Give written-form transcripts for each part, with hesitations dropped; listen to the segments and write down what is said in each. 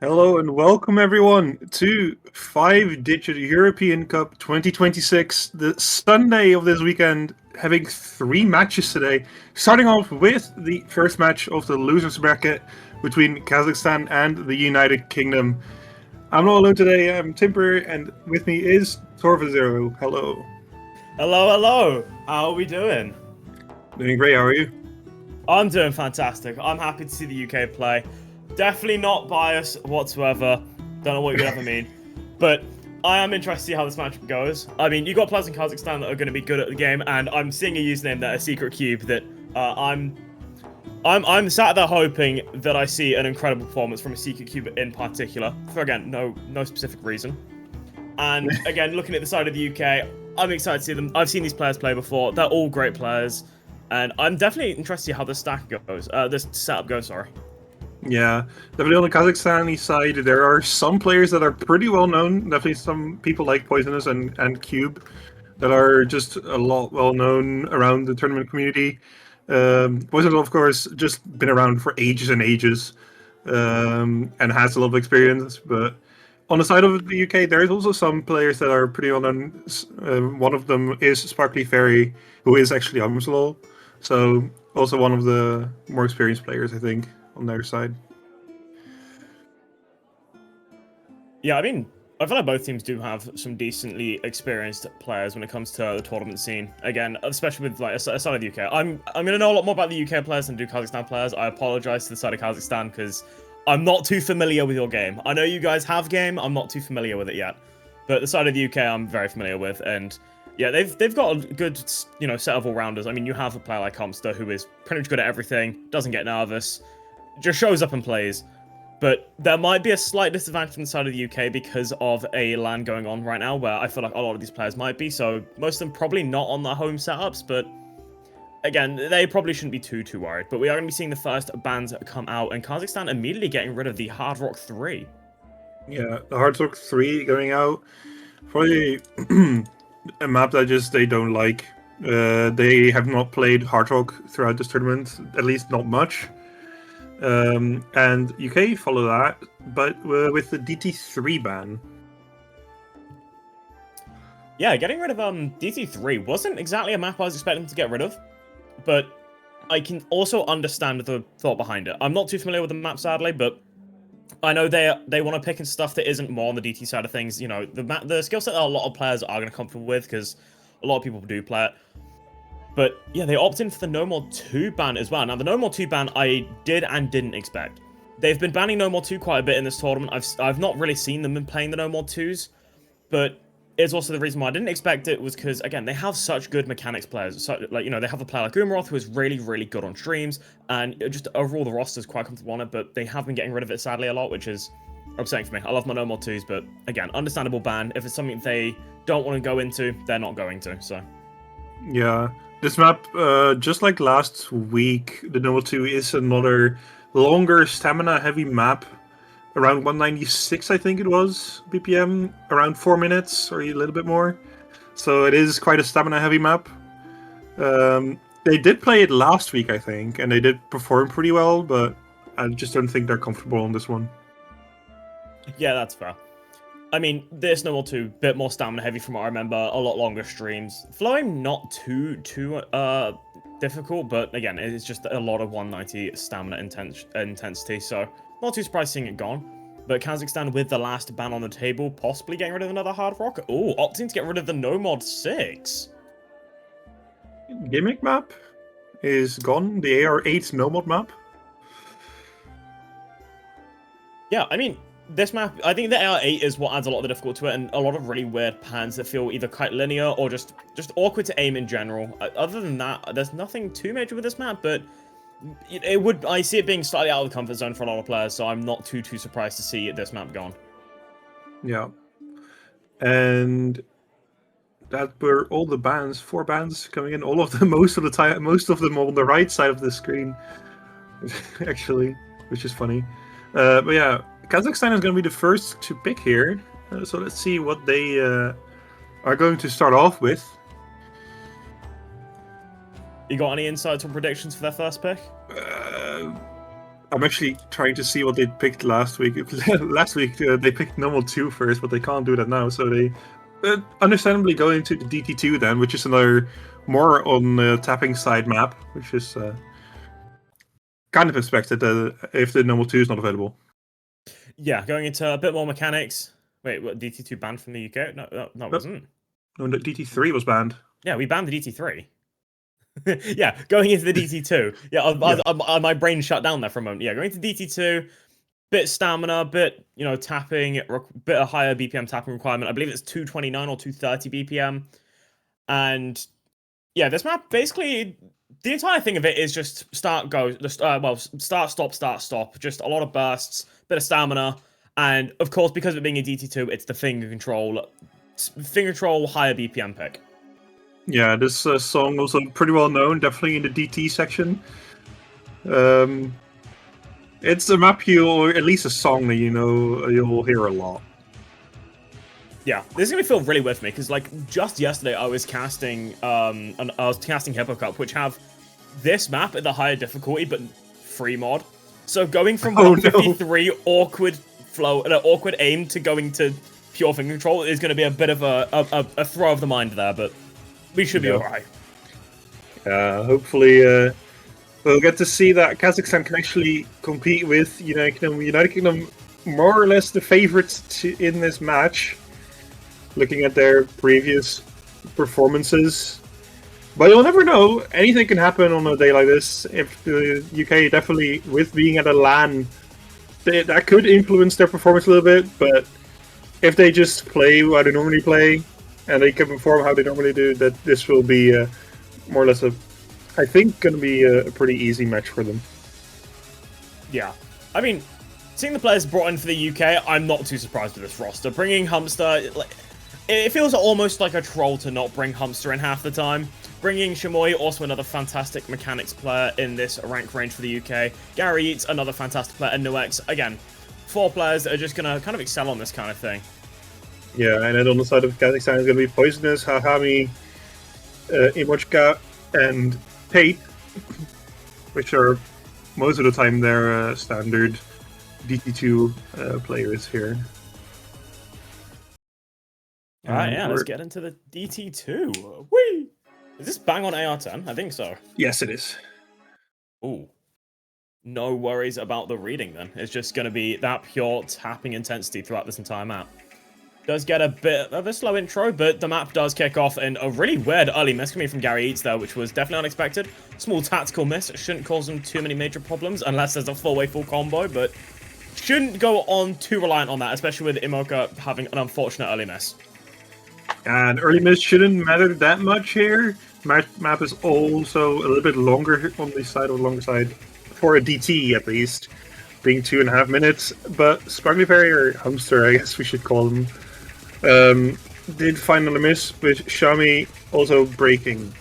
Hello and welcome everyone to Five-Digit European Cup 2026, the Sunday of this weekend, having three matches today. Starting off with the first match of the losers bracket between Kazakhstan and the United Kingdom. I'm not alone today, I'm Timper, and with me is Torva0. Hello. Hello, hello. How are we doing? Doing great, how are you? I'm doing fantastic. I'm happy to see the UK play. Definitely not biased whatsoever. Don't know what you would ever mean. But I am interested to see how this match goes. I mean, you got players in Kazakhstan that are going to be good at the game, and I'm seeing a username that a secret cube that I'm sat there hoping that I see an incredible performance from a secret cube in particular. For again, no specific reason. And again, looking at the side of the UK, I'm excited to see them. I've seen these players play before. They're all great players. And I'm definitely interested to see how the stack goes. This setup goes, sorry. Yeah, definitely on the Kazakhstani side, there are some players that are pretty well known. Definitely some people like Poisonous and Cube that are just a lot well known around the tournament community. Poisonous, of course, just been around for ages and ages, and has a lot of experience. But on the side of the UK, there is also some players that are pretty well known. One of them is Sparkly Fairy, who is actually Amslo. So also one of the more experienced players, I think, on their side. Yeah, I mean, I feel like both teams do have some decently experienced players when it comes to the tournament scene. Again, especially with like a side of the UK. I'm gonna know a lot more about the UK players than do Kazakhstan players. I apologize to the side of Kazakhstan because I'm not too familiar with your game. I know you guys have game. I'm not too familiar with it yet, but the side of the UK I'm very familiar with, and yeah, they've got a good set of all rounders. I mean, you have a player like Comster who is pretty much good at everything, doesn't get nervous, just shows up and plays. But there might be a slight disadvantage on the side of the UK because of a LAN going on right now where I feel like a lot of these players might be. So most of them probably not on their home setups, but again, they probably shouldn't be too worried. But we are going to be seeing the first bans come out, and Kazakhstan immediately getting rid of the Hard Rock 3. Yeah, the Hard Rock 3 going out. Probably a map that just they don't like. They have not played Hard Rock throughout this tournament, at least not much. And UK follow that, but with the DT3 ban. Yeah, getting rid of DT3 wasn't exactly a map I was expecting them to get rid of, but I can also understand the thought behind it. I'm not too familiar with the map, sadly, but I know they want to pick in stuff that isn't more on the DT side of things. You know, the skill set that a lot of players are going to comfortable with because a lot of people do play it. But yeah, they opt in for the No More 2 ban as well. Now, the No More 2 ban I did and didn't expect. They've been banning No More 2 quite a bit in this tournament. I've not really seen them playing the No More 2s, but it's also the reason why I didn't expect it was because, again, they have such good mechanics players. So, like, they have a player like Umaroth who is really good on streams, and just overall the roster's quite comfortable on it, but they have been getting rid of it sadly a lot, which is upsetting for me. I love my No More 2s, but again, understandable ban. If it's something they don't want to go into, they're not going to, so. Yeah, this map, just like last week, the Noble 2 is another longer stamina-heavy map. Around 196, I think it was, BPM, around 4 minutes or a little bit more. So it is quite a stamina-heavy map. They did play it last week, I think, and they did perform pretty well, but I just don't think they're comfortable on this one. Yeah, that's fair. I mean, this No More 2, bit more stamina heavy from what I remember, a lot longer streams. Flowing not too difficult, but again, it's just a lot of 190 stamina intensity, so not too surprised seeing it gone. But Kazakhstan with the last ban on the table, possibly getting rid of another Hard Rock. Oh, opting to get rid of the No Mod 6. Gimmick map is gone, the AR8 no mod map. Yeah, I mean, this map, I think the AR8 is what adds a lot of the difficulty to it, and a lot of really weird pans that feel either quite linear or just awkward to aim in general. Other than that, there's nothing too major with this map, but I see it being slightly out of the comfort zone for a lot of players, so I'm not too surprised to see this map gone. Yeah. And that were all the bands, 4 bands coming in, all of them, most of the time, most of them on the right side of the screen, actually, which is funny. But yeah, Kazakhstan is going to be the first to pick here. So let's see what they are going to start off with. You got any insights or predictions for their first pick? I'm actually trying to see what they picked last week. Last week they picked normal 2 first, but they can't do that now. So they understandably go into the DT2 then, which is another more on the tapping side map, which is kind of expected if the normal 2 is not available. Yeah, going into a bit more mechanics. Wait, what, DT2 banned from the UK? No, it wasn't. No, the DT3 was banned. Yeah, we banned the DT3. Yeah, going into the DT2. Yeah, my brain shut down there for a moment. Yeah, going to DT2, bit stamina, bit, tapping, bit of higher BPM tapping requirement. I believe it's 229 or 230 BPM. And yeah, this map, basically, the entire thing of it is just start, go, start, stop. Just a lot of bursts, bit of stamina. And of course, because of it being a DT2, it's the finger control, higher BPM pick. Yeah, this song also pretty well known, definitely in the DT section. It's a map or at least a song that you'll hear a lot. Yeah, this is gonna feel really weird for me because just yesterday I was casting Hippo Cup, which have this map at the higher difficulty but free mod. So going from 153 awkward flow and an awkward aim to going to pure finger control is going to be a bit of a throw of the mind there, but we should be alright. Hopefully we'll get to see that Kazakhstan can actually compete with United Kingdom. United Kingdom, more or less the favorites in this match, looking at their previous performances. But you'll never know. Anything can happen on a day like this. If the UK definitely, with being at a LAN, that could influence their performance a little bit. But if they just play how they normally play, and they can perform how they normally do, that this will be more or less I think, going to be a pretty easy match for them. Yeah. I mean, seeing the players brought in for the UK, I'm not too surprised with this roster. Bringing Humster, it feels almost like a troll to not bring Humster in half the time. Bringing Shamoy, also another fantastic mechanics player in this rank range for the UK. Gary Eats, another fantastic player, and Nuex. Again, 4 players that are just going to kind of excel on this kind of thing. Yeah, and then on the side of Kazakhstan is going to be Poisonous, Hahami, Imochka, and Tate, which are most of the time their standard DT2 players here. Alright, yeah, let's get into the DT2. Whee! Is this bang on AR10? I think so. Yes, it is. Ooh. No worries about the reading then. It's just going to be that pure tapping intensity throughout this entire map. Does get a bit of a slow intro, but the map does kick off in a really weird early miss coming from Gary Eats there, which was definitely unexpected. Small tactical miss. Shouldn't cause them too many major problems unless there's a full combo, but shouldn't go on too reliant on that, especially with Imoka having an unfortunate early miss. And early miss shouldn't matter that much here. Map is also a little bit longer on the side, or longer side, for a DT at least, being 2.5 minutes. But Sparkly Fairy, or Humster, I guess we should call him, did finally miss, with Shami also breaking.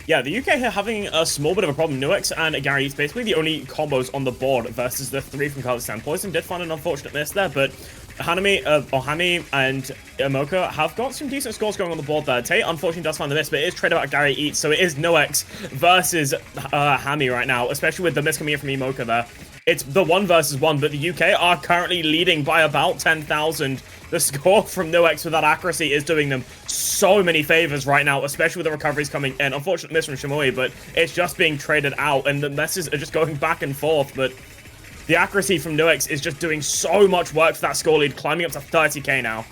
Yeah, the UK here having a small bit of a problem. Nuex and Gary Eats basically the only combos on the board versus the 3 from Kazakhstan. Poison did find an unfortunate miss there, but Hami and Imoka have got some decent scores going on the board there. Tate unfortunately does find the miss, but it is traded out Gary Eats, so it is Nuex versus Hami right now, especially with the miss coming in from Imoka there. It's the 1 versus 1, but the UK are currently leading by about 10,000. The score from Nuex with that accuracy is doing them so many favors right now, especially with the recoveries coming in. Unfortunate miss from Shamui, but it's just being traded out, and the messes are just going back and forth, but the accuracy from Nuex is just doing so much work for that score lead, climbing up to 30k now.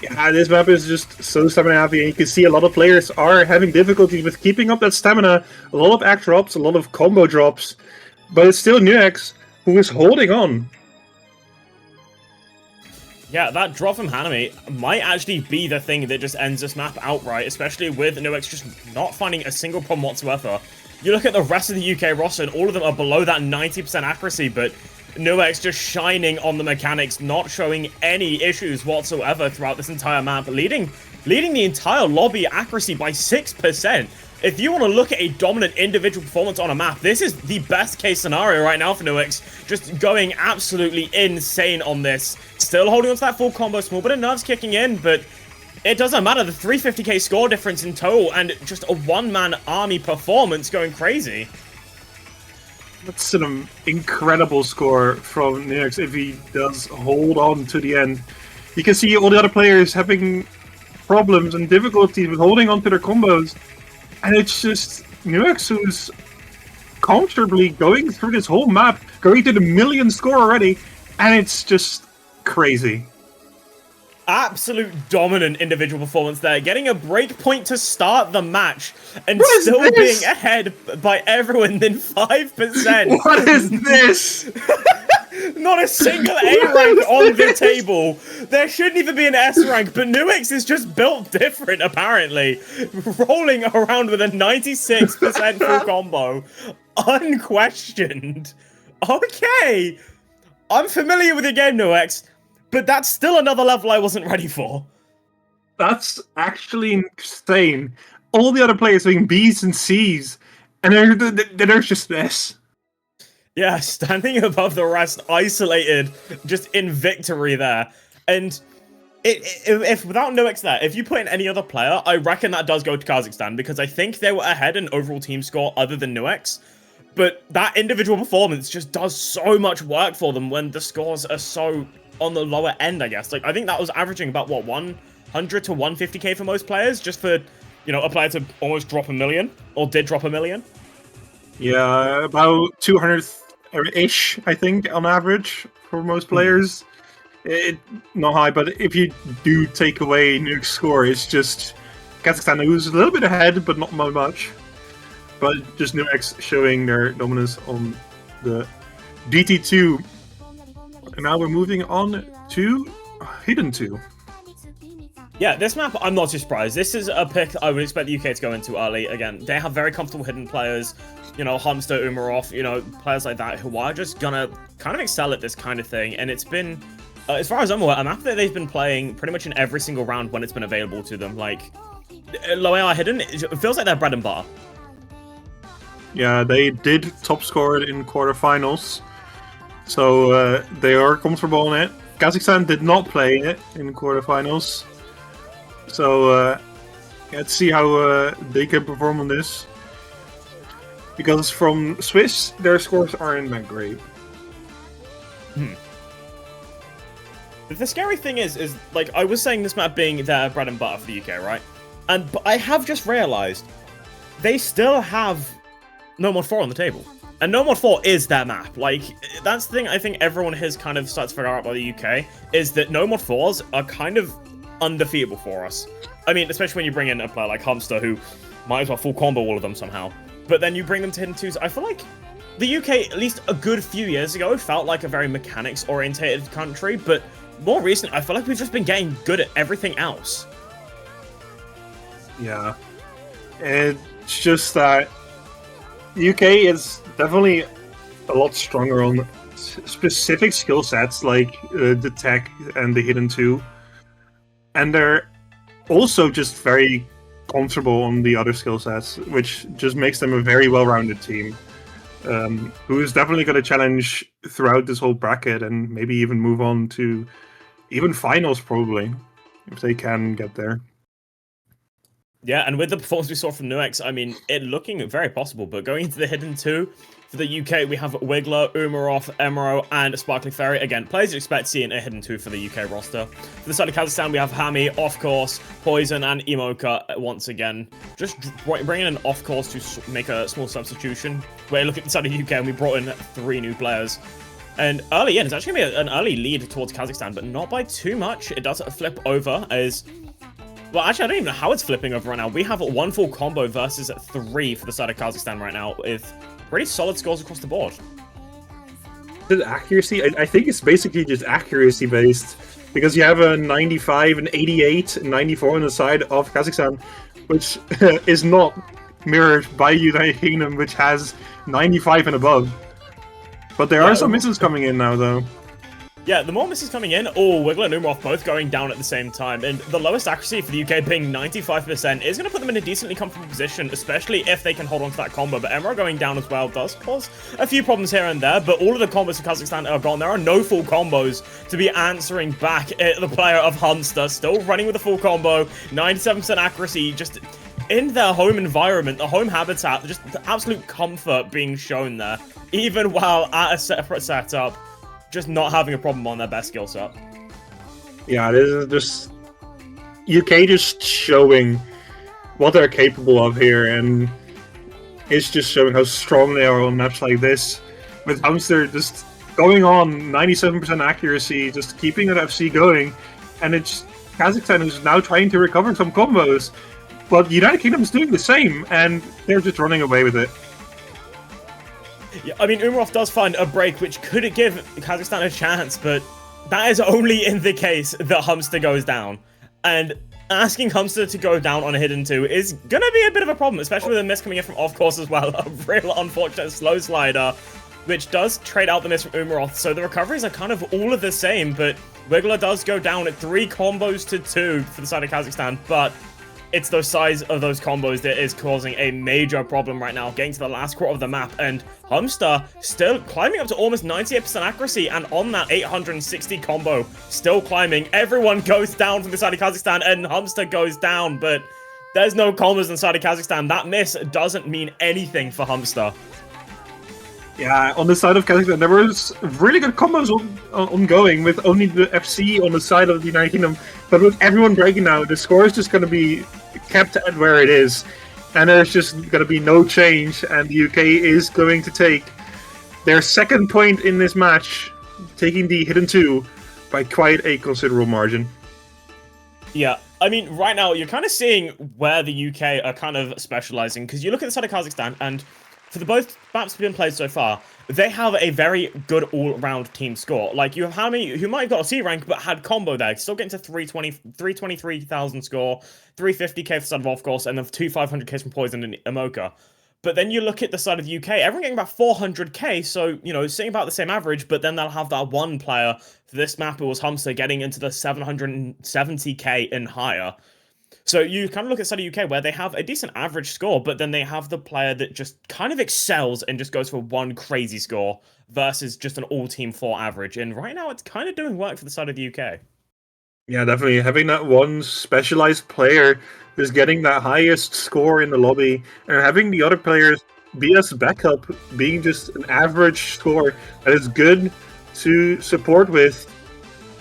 Yeah, this map is just so stamina heavy, and you can see a lot of players are having difficulty with keeping up that stamina. A lot of act drops, a lot of combo drops, but it's still Nuex who is holding on. Yeah, that drop from Hanami might actually be the thing that just ends this map outright, especially with Nuex just not finding a single problem whatsoever. You look at the rest of the UK roster, and all of them are below that 90% accuracy, but Nuex just shining on the mechanics, not showing any issues whatsoever throughout this entire map, leading the entire lobby accuracy by 6%. If you want to look at a dominant individual performance on a map, this is the best case scenario right now for Nuex. Just going absolutely insane on this. Still holding on to that full combo, small bit of nerves kicking in, but it doesn't matter. The 350k score difference in total and just a one-man army performance going crazy. That's an incredible score from Nix if he does hold on to the end. You can see all the other players having problems and difficulties with holding on to their combos. And it's just Nux who's comfortably going through this whole map, going to the million score already, and it's just crazy. Absolute dominant individual performance there, getting a break point to start the match and still being ahead by everyone in 5%. What is this? Not a single A rank on the table. There shouldn't even be an S rank, but Nuix is just built different, apparently. Rolling around with a 96% full combo. Unquestioned. Okay. I'm familiar with your game, Nuix, but that's still another level I wasn't ready for. That's actually insane. All the other players doing Bs and Cs, and there's just this. Yeah, standing above the rest, isolated, just in victory there. And if without Nuix there, if you put in any other player, I reckon that does go to Kazakhstan, because I think they were ahead in overall team score other than Nuix. But that individual performance just does so much work for them when the scores are so on the lower end, I guess. Like, I think that was averaging about, what, 100 to 150k for most players, just for, you know, a player to almost drop 1 million, or did drop 1 million. Yeah, about 200-ish, I think, on average for most players. Not high, but if you do take away Nuke's score, it's just Kazakhstan who's a little bit ahead, but not much. But just Nuix showing their dominance on the DT2. And now we're moving on to Hidden 2. Yeah, this map, I'm not too surprised. This is a pick I would expect the UK to go into early. Again, they have very comfortable hidden players. You know, Hamster, Umarov, you know, players like that who are just gonna kind of excel at this kind of thing. And it's been, as far as I'm aware, a map that they've been playing pretty much in every single round when it's been available to them. Like, low AI hidden, it feels like they're bread and butter. Yeah, they did top score it in quarterfinals. So they are comfortable in it. Kazakhstan did not play it in quarterfinals. So let's see how they can perform on this. Because from Swiss, their scores aren't that great. The scary thing is like, I was saying this map being their bread and butter for the UK, right? But I have just realized they still have No Mod 4 on the table. And No Mod 4 is their map. Like, that's the thing I think everyone has kind of started to figure out about the UK, is that No Mod 4s are kind of undefeatable for us. I mean, especially when you bring in a player like Hamster, who might as well full combo all of them somehow. But then you bring them to Hidden 2s. I feel like the UK, at least a good few years ago, felt like a very mechanics-orientated country, but more recently, I feel like we've just been getting good at everything else. Yeah. It's just that UK is definitely a lot stronger on specific skill sets like the tech and the Hidden 2. And they're also just very comfortable on the other skill sets, which just makes them a very well-rounded team. Who is definitely going to challenge throughout this whole bracket and maybe even move on to even finals, probably, if they can get there. Yeah, and with the performance we saw from Nuix, I mean, it looking very possible, but going into the Hidden 2, for the UK, we have Wiggler, Umarov, Emero, and Sparkly Fairy. Again, players you expect to see in a Hidden 2 for the UK roster. For the side of Kazakhstan, we have Hami, Off Course, Poison, and Emoka once again. Just bringing in Off Course to make a small substitution. Where look at the side of the UK, and we brought in 3 new players. And early in, it's actually going to be an early lead towards Kazakhstan, but not by too much. It does flip over as... Well, actually, I don't even know how it's flipping over right now. We have 1 full combo versus 3 for the side of Kazakhstan right now, with pretty solid scores across the board. The accuracy, I think it's basically just accuracy based, because you have a 95, an 88, and 94 on the side of Kazakhstan, which is not mirrored by United Kingdom, which has 95 and above. But there are some misses coming in now, though. Yeah, the more misses coming in, Wiggler and Umarov both going down at the same time, and the lowest accuracy for the UK being 95% is going to put them in a decently comfortable position, especially if they can hold on to that combo. But Emero going down as well does cause a few problems here and there, but all of the combos for Kazakhstan are gone. There are no full combos to be answering back at the player of Hamster, still running with a full combo, 97% accuracy, just in their home environment, the home habitat, just the absolute comfort being shown there, even while at a separate setup, just not having a problem on their best skill set. Yeah, this is just UK just showing what they're capable of here, and it's just showing how strong they are on maps like this. With Hamster just going on 97% accuracy, just keeping that FC going, and it's Kazakhstan who's now trying to recover some combos, but United Kingdom's doing the same, and they're just running away with it. Yeah, I mean, Umarov does find a break, which could give Kazakhstan a chance, but that is only in the case that Humster goes down. And asking Humster to go down on a hidden 2 is gonna be a bit of a problem, especially with a miss coming in from off course as well. A real unfortunate slow slider, which does trade out the miss from Umarov. So the recoveries are kind of all of the same, but Wiggler does go down at 3 combos to 2 for the side of Kazakhstan, but it's the size of those combos that is causing a major problem right now, getting to the last quarter of the map, and Humster still climbing up to almost 98% accuracy, and on that 860 combo, still climbing. Everyone goes down from the side of Kazakhstan, and Humster goes down, but there's no combos on the side of Kazakhstan. That miss doesn't mean anything for Humster. Yeah, on the side of Kazakhstan, there was really good combos ongoing with only the FC on the side of the United Kingdom. But with everyone breaking now, the score is just going to be kept at where it is. And there's just going to be no change. And the UK is going to take their second point in this match, taking the hidden 2 by quite a considerable margin. Yeah, I mean, right now, you're kind of seeing where the UK are kind of specializing. Because you look at the side of Kazakhstan, and for the both maps that have been played so far, they have a very good all-round team score. Like, you have Hammy, who might have got a C rank, but had combo there, still getting to 323,000 score, 350k for the side of off course, and then 500k from Poison and Imoka. But then you look at the side of the UK, everyone getting about 400k, so, you know, sitting about the same average, but then they'll have that one player for this map, it was Humster, getting into the 770k and higher. So you kind of look at side of UK where they have a decent average score, but then they have the player that just kind of excels and just goes for one crazy score versus just an all-team 4 average. And right now it's kind of doing work for the side of the UK. Yeah, definitely. Having that one specialized player who's getting that highest score in the lobby, and having the other players be as backup, being just an average score that is good to support with.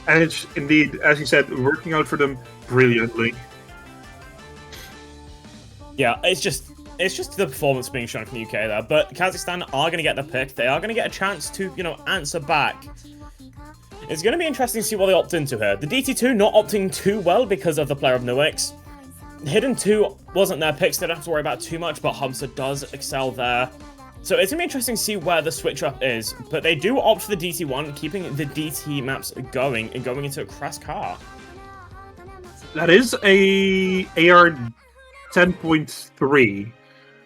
And it's indeed, as you said, working out for them brilliantly. Yeah, it's just the performance being shown from the UK there. But Kazakhstan are going to get the pick. They are going to get a chance to, you know, answer back. It's going to be interesting to see what they opt into here. The DT2 not opting too well because of the player of Nuix. Hidden 2 wasn't their pick, so they don't have to worry about too much, but Humster does excel there. So it's going to be interesting to see where the switch up is. But they do opt for the DT1, keeping the DT maps going and going into a Crass car. That is a AR 10.3,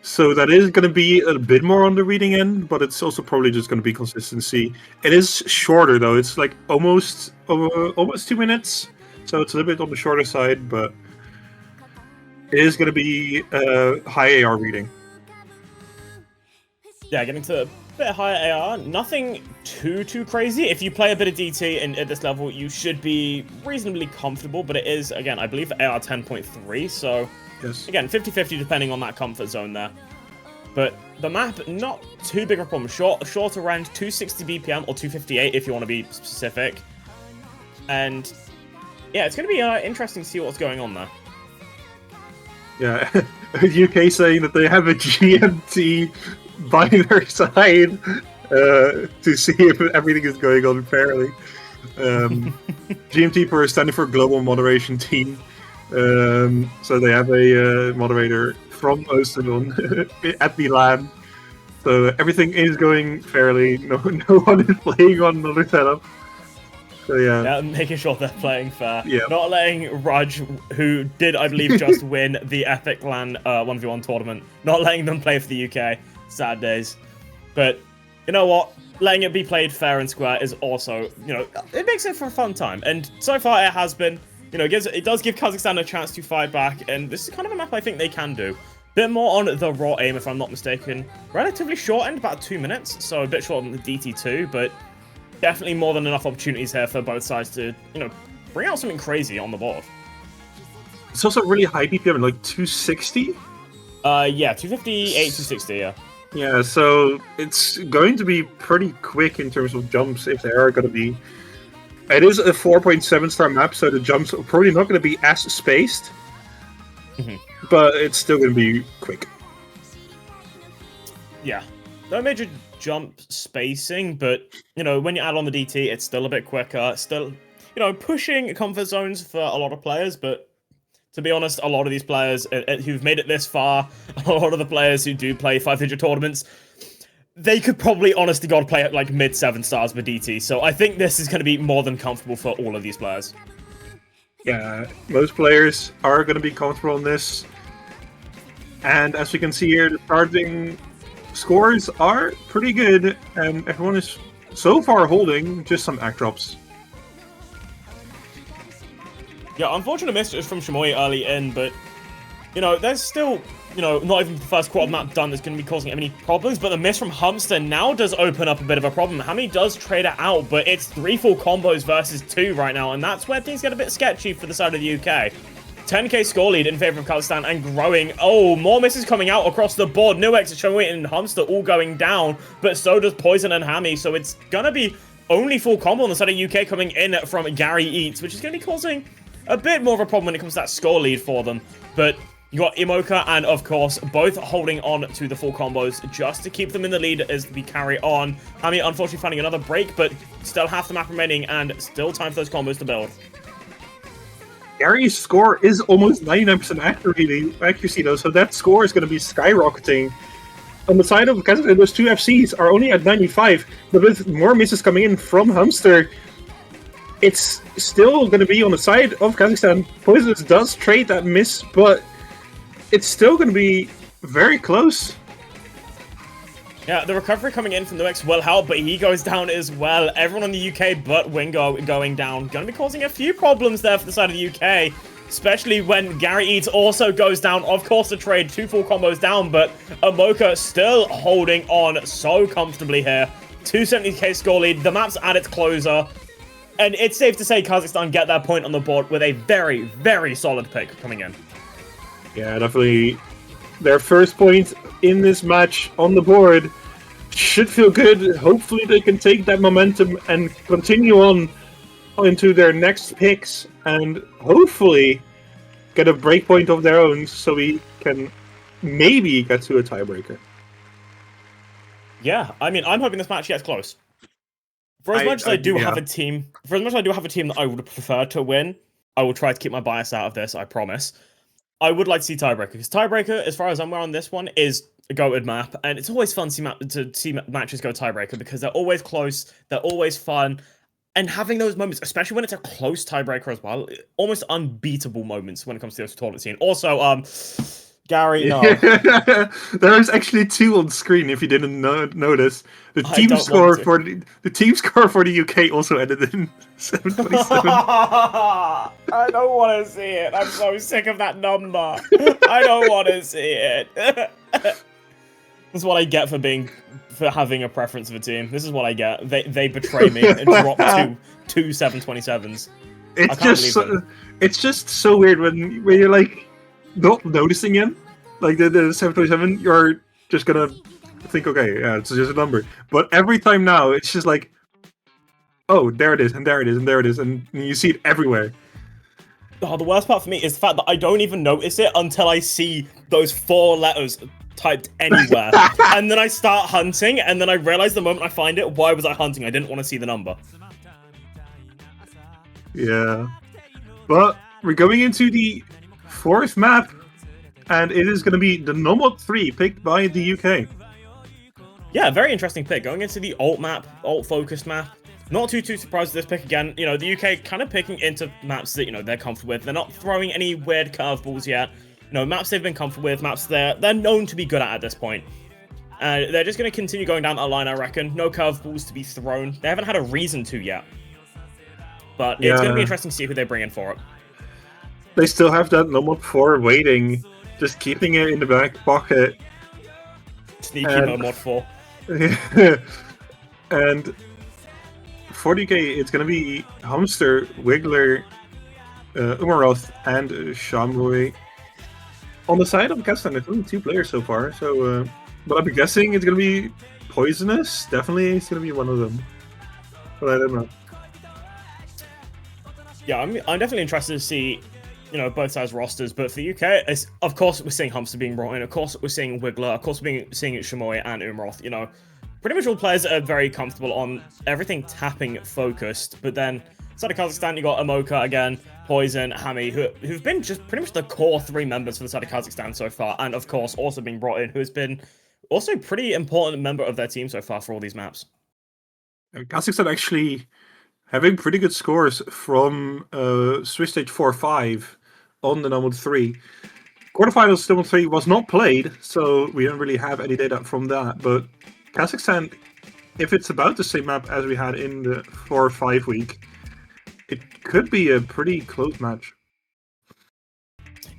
so that is going to be a bit more on the reading end, but it's also probably just going to be consistency. It is shorter though; it's like almost 2 minutes, so it's a little bit on the shorter side, but it is going to be high AR reading. Yeah, getting to a bit higher AR, nothing too crazy. If you play a bit of DT and at this level, you should be reasonably comfortable, but it is, again, I believe AR 10.3, so yes. Again, 50-50 depending on that comfort zone there. But the map, not too big of a problem. Shorter range, 260 BPM or 258 if you want to be specific. And yeah, it's going to be interesting to see what's going on there. Yeah, UK saying that they have a GMT by their side to see if everything is going on fairly. GMT for standing for Global Moderation Team. So they have a moderator from Oostenrand at the LAN. So everything is going fairly. No one is playing on another setup. So yeah, making sure they're playing fair. Yeah. Not letting Raj, who did, I believe, just win the Epic LAN 1v1 tournament, not letting them play for the UK. Sad days. But you know what? Letting it be played fair and square is also, you know, it makes it for a fun time. And so far it has been. You know, it does give Kazakhstan a chance to fight back, and this is kind of a map I think they can do. Bit more on the raw aim, if I'm not mistaken. Relatively short end, about 2 minutes, so a bit short on the DT2, but definitely more than enough opportunities here for both sides to, you know, bring out something crazy on the board. It's also really high BPM, like 260. Yeah, 258, 260, yeah. Yeah, so it's going to be pretty quick in terms of jumps if they are going to be. It is a 4.7-star map, so the jumps are probably not going to be as spaced, but it's still going to be quick. Yeah, no major jump spacing, but, you know, when you add on the DT, it's still a bit quicker. Still, you know, pushing comfort zones for a lot of players, but to be honest, a lot of these players who've made it this far, a lot of the players who do play 500 tournaments, they could probably, honest to God, play at like mid 7 stars with DT. So I think this is going to be more than comfortable for all of these players. Yeah, most players are going to be comfortable in this. And as we can see here, the starting scores are pretty good, and everyone is so far holding just some act drops. Yeah, unfortunate miss from Shimoy early in, but, you know, there's still, you know, not even the first quarter map done that's going to be causing any problems, but the miss from Humster now does open up a bit of a problem. Hami does trade it out, but it's 3 full combos versus 2 right now, and that's where things get a bit sketchy for the side of the UK. 10k score lead in favor of Kazakhstan and growing. Oh, more misses coming out across the board. Nuex, Shimoy, and Humster all going down, but so does Poison and Hami, so it's going to be only full combo on the side of UK coming in from Gary Eats, which is going to be causing a bit more of a problem when it comes to that score lead for them. But you got Imoka and, of course, both holding on to the full combos just to keep them in the lead as we carry on. Hami, unfortunately, finding another break, but still half the map remaining and still time for those combos to build. Gary's score is almost 99% accuracy, though, so that score is going to be skyrocketing. On the side of Kazakhstan, those 2 FCs are only at 95, but with more misses coming in from Humster, it's still going to be on the side of Kazakhstan. Poisonous does trade that miss, but it's still going to be very close. Yeah, the recovery coming in from Nuex will help, but he goes down as well. Everyone on the UK but Wingo going down. Going to be causing a few problems there for the side of the UK, especially when Gary Eats also goes down. Of course, the trade, 2 full combos down, but Imoka still holding on so comfortably here. 270k score lead. The map's at its closer. And it's safe to say Kazakhstan get that point on the board with a very, very solid pick coming in. Yeah, definitely. Their first point in this match on the board should feel good. Hopefully they can take that momentum and continue on into their next picks and hopefully get a breakpoint of their own so we can maybe get to a tiebreaker. Yeah, I mean, I'm hoping this match gets close. For as much as I do have a team that I would prefer to win, I will try to keep my bias out of this, I promise. I would like to see Tiebreaker, because Tiebreaker, as far as I'm aware on this one, is a goated map, and it's always fun to see matches go Tiebreaker, because they're always close, they're always fun, and having those moments, especially when it's a close Tiebreaker as well, almost unbeatable moments when it comes to this tournament scene. Also, Gary, no. There's actually 2 on screen if you didn't notice. The team score for the UK also ended in 727. I don't want to see it. I'm so sick of that number. I don't want to see it. That's what I get for having a preference of a team. This is what I get. They betray me and drop two 727s. It's just so weird when you're like not noticing him, like the 727, you're just gonna think, okay, yeah, it's just a number. But every time now, it's just like, oh, there it is, and there it is, and there it is, and you see it everywhere. Oh, the worst part for me is the fact that I don't even notice it until I see those 4 letters typed anywhere. And then I start hunting, and then I realize the moment I find it, why was I hunting? I didn't want to see the number. Yeah. But we're going into the 4th map, and it is going to be the Nomad 3 picked by the UK. Yeah, very interesting pick. Going into the alt-focused map. Not too surprised with this pick again. You know, the UK kind of picking into maps that, you know, they're comfortable with. They're not throwing any weird curveballs yet. You know, maps they've been comfortable with, maps they're known to be good at this point. They're just going to continue going down that line, I reckon. No curveballs to be thrown. They haven't had a reason to yet. But it's going to be interesting to see who they bring in for it. They still have that Nomad 4 waiting, just keeping it in the back pocket. Sneaky Nomad 4. And for the UK, it's going to be Humster, Wiggler, Umaroth and Shamroy. On the side of Kazakhstan, there's only 2 players so far, so but I'm guessing it's gonna be Poisonous. Definitely, it's gonna be one of them, but I don't know. Yeah, I'm definitely interested to see, both sides rosters. But for the UK, of course we're seeing Humster being brought in. Of course we're seeing Wiggler. Of course we're seeing Shamoy and Umaroth. Pretty much all players are very comfortable on everything tapping focused. But then outside of Kazakhstan, you got Amoka again, Poison, Hami, who've been just pretty much the core 3 members for the side of Kazakhstan so far, and of course also being brought in, who has been also a pretty important member of their team so far for all these maps. Kazakhstan actually having pretty good scores from Swiss Stage 4-5 on the number 3. Quarterfinals number 3 was not played, so we don't really have any data from that. But Kazakhstan, if it's about the same map as we had in the 4-5 week, it could be a pretty close match.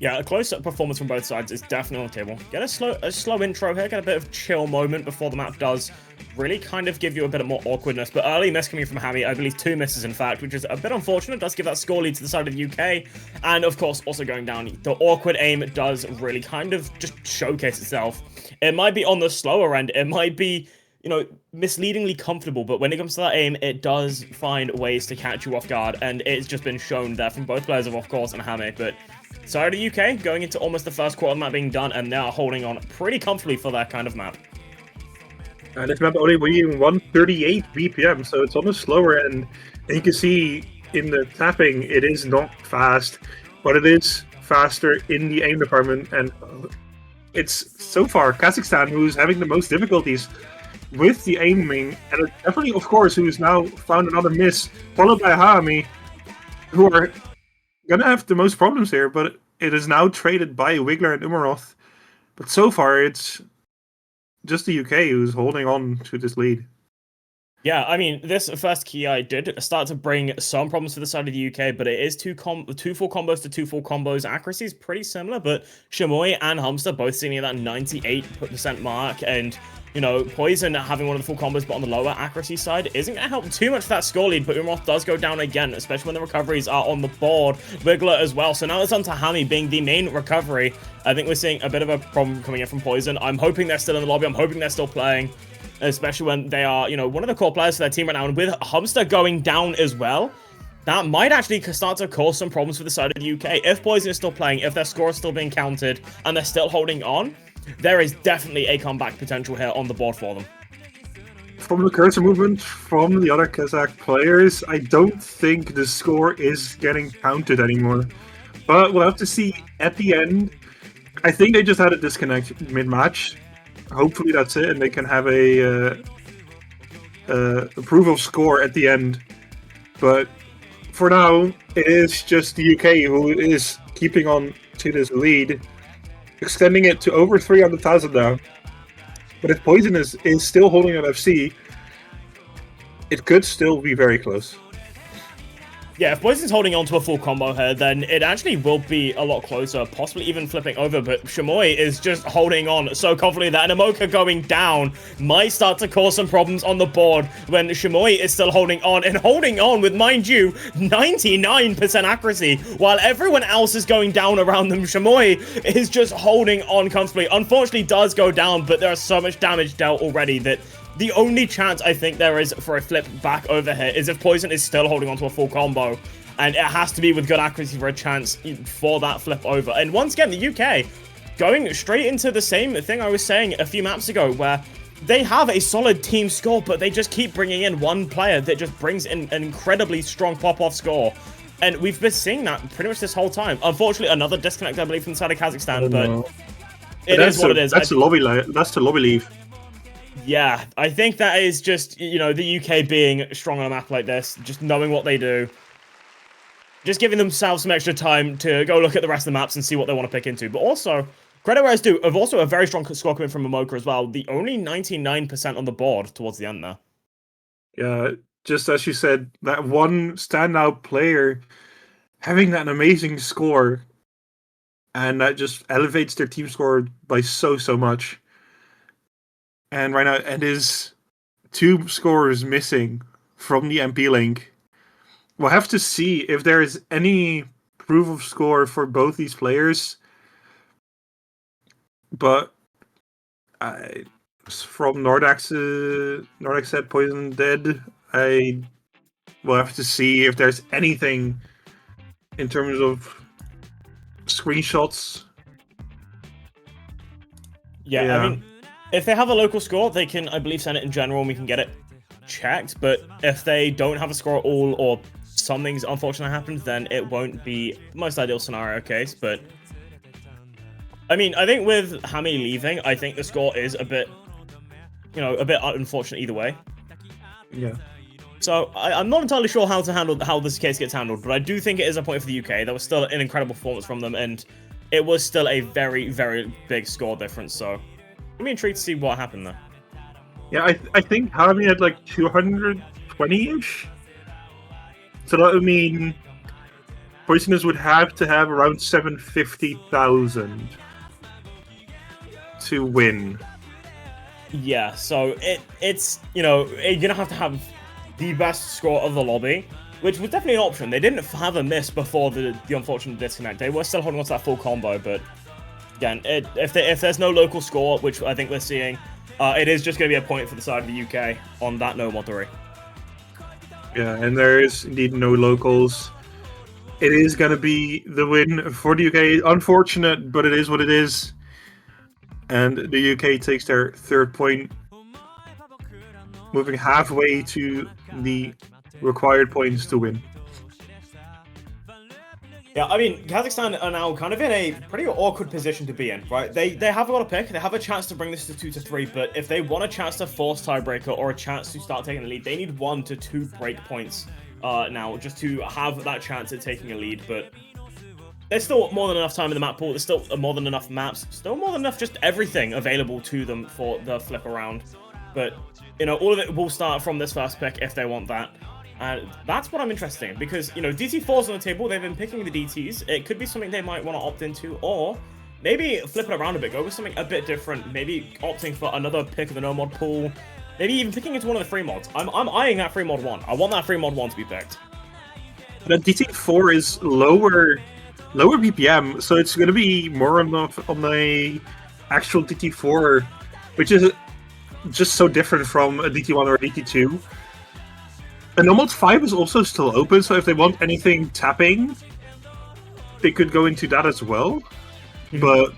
Yeah, a close performance from both sides is definitely on the table. Get a slow intro here, get a bit of chill moment before the map does really kind of give you a bit of more awkwardness. But early miss coming from Hami, I believe 2 misses in fact, which is a bit unfortunate. Does give that score lead to the side of the UK. And of course, also going down, the awkward aim does really kind of just showcase itself. It might be on the slower end, it might be, misleadingly comfortable, but when it comes to that aim, it does find ways to catch you off guard, and it's just been shown there from both players of course and Hami. But side of the UK going into almost the first quarter of the map being done, and now holding on pretty comfortably for that kind of map. And this map only weighing 138 BPM, so it's on the slower end. And you can see in the tapping, it is not fast, but it is faster in the aim department. And it's so far Kazakhstan who's having the most difficulties with the aiming, and it's definitely, of course, who's now found another miss, followed by Hami, who are gonna have the most problems here. But it is now traded by Wiggler and Umaroth. But so far, it's just the UK who's holding on to this lead. Yeah, I mean, this first Ki did start to bring some problems for the side of the UK, but it is two full combos to 2 full combos. Accuracy is pretty similar, but Shamoy and Humster both sitting at that 98% mark, and Poison having one of the full combos, but on the lower accuracy side, isn't going to help too much for that score lead, but Umaroth does go down again, especially when the recoveries are on the board. Wiggler as well, so now it's on to Hami being the main recovery. I think we're seeing a bit of a problem coming in from Poison. I'm hoping they're still in the lobby, I'm hoping they're still playing, especially when they are, one of the core players for their team right now, and with Humster going down as well, that might actually start to cause some problems for the side of the UK. If Poison is still playing, if their score is still being counted, and they're still holding on, there is definitely a comeback potential here on the board for them. From the cursor movement from the other Kazakh players, I don't think the score is getting counted anymore. But we'll have to see at the end. I think they just had a disconnect mid-match. Hopefully that's it, and they can have a approval score at the end. But for now, it is just the UK who is keeping on to this lead, extending it to over 300,000 now. But if Poison is still holding an FC, it could still be very close. Yeah, if Poison's holding on to a full combo here, then it actually will be a lot closer, possibly even flipping over, but Shamoy is just holding on so confidently that an Amoka going down might start to cause some problems on the board when Shamoy is still holding on with, mind you, 99% accuracy, while everyone else is going down around them. Shamoy is just holding on comfortably. Unfortunately, does go down, but there is so much damage dealt already that the only chance I think there is for a flip back over here is if Poison is still holding onto a full combo, and it has to be with good accuracy for a chance for that flip over. And once again, the UK going straight into the same thing I was saying a few maps ago, where they have a solid team score, but they just keep bringing in one player that just brings in an incredibly strong pop-off score. And we've been seeing that pretty much this whole time. Unfortunately, another disconnect, I believe, from the side of Kazakhstan, but it is what it is. That's the lobby leave. Yeah, I think that is just, the UK being strong on a map like this, just knowing what they do, just giving themselves some extra time to go look at the rest of the maps and see what they want to pick into. But also, credit where it's due, of also a very strong score coming from Momoka as well, the only 99% on the board towards the end there. Yeah, just as you said, that one standout player having that amazing score, and that just elevates their team score by so much. And right now, it is 2 scores missing from the MP link. We'll have to see if there is any approve of score for both these players, but from Nordax said Poison Dead, I will have to see if there's anything in terms of screenshots. Yeah, I mean, if they have a local score, they can, I believe, send it in general and we can get it checked. But if they don't have a score at all or something's unfortunate happened, then it won't be the most ideal scenario case. But I mean, I think with Hammy leaving, I think the score is a bit, a bit unfortunate either way. Yeah. So I'm not entirely sure how this case gets handled, but I do think it is a point for the UK. That was still an incredible performance from them, and it was still a very, very big score difference. So I'm intrigued to see what happened there. Yeah, I think Hammy had like 220-ish. So that would mean Poisonous would have to have around 750,000 to win. Yeah, so it's you're gonna have to have the best score of the lobby, which was definitely an option. They didn't have a miss before the unfortunate disconnect. They were still holding on to that full combo, but again, if there's no local score, which I think we're seeing, it is just going to be a point for the side of the UK on that no mod 3. Yeah, and there is indeed no locals. It is going to be the win for the UK. Unfortunate, but it is what it is. And the UK takes their 3rd point, moving halfway to the required points to win. Yeah, I mean, Kazakhstan are now kind of in a pretty awkward position to be in, right? They have got a pick, they have a chance to bring this to 2-3, but if they want a chance to force tiebreaker or a chance to start taking the lead, they need 1 to 2 break points now just to have that chance at taking a lead. But there's still more than enough time in the map pool, there's still more than enough maps, still more than enough just everything available to them for the flip around. But, all of it will start from this first pick if they want that. And that's what I'm interested in, because, DT4's on the table, they've been picking the DTs, it could be something they might want to opt into, or maybe flip it around a bit, go with something a bit different, maybe opting for another pick of the no mod pool, maybe even picking into one of the free mods. I'm eyeing that free mod 1, I want that free mod 1 to be picked. The DT4 is lower BPM, so it's going to be more on the actual DT4, which is just so different from a DT1 or a DT2. And no mod 5 is also still open, so if they want anything tapping, they could go into that as well. Mm-hmm. But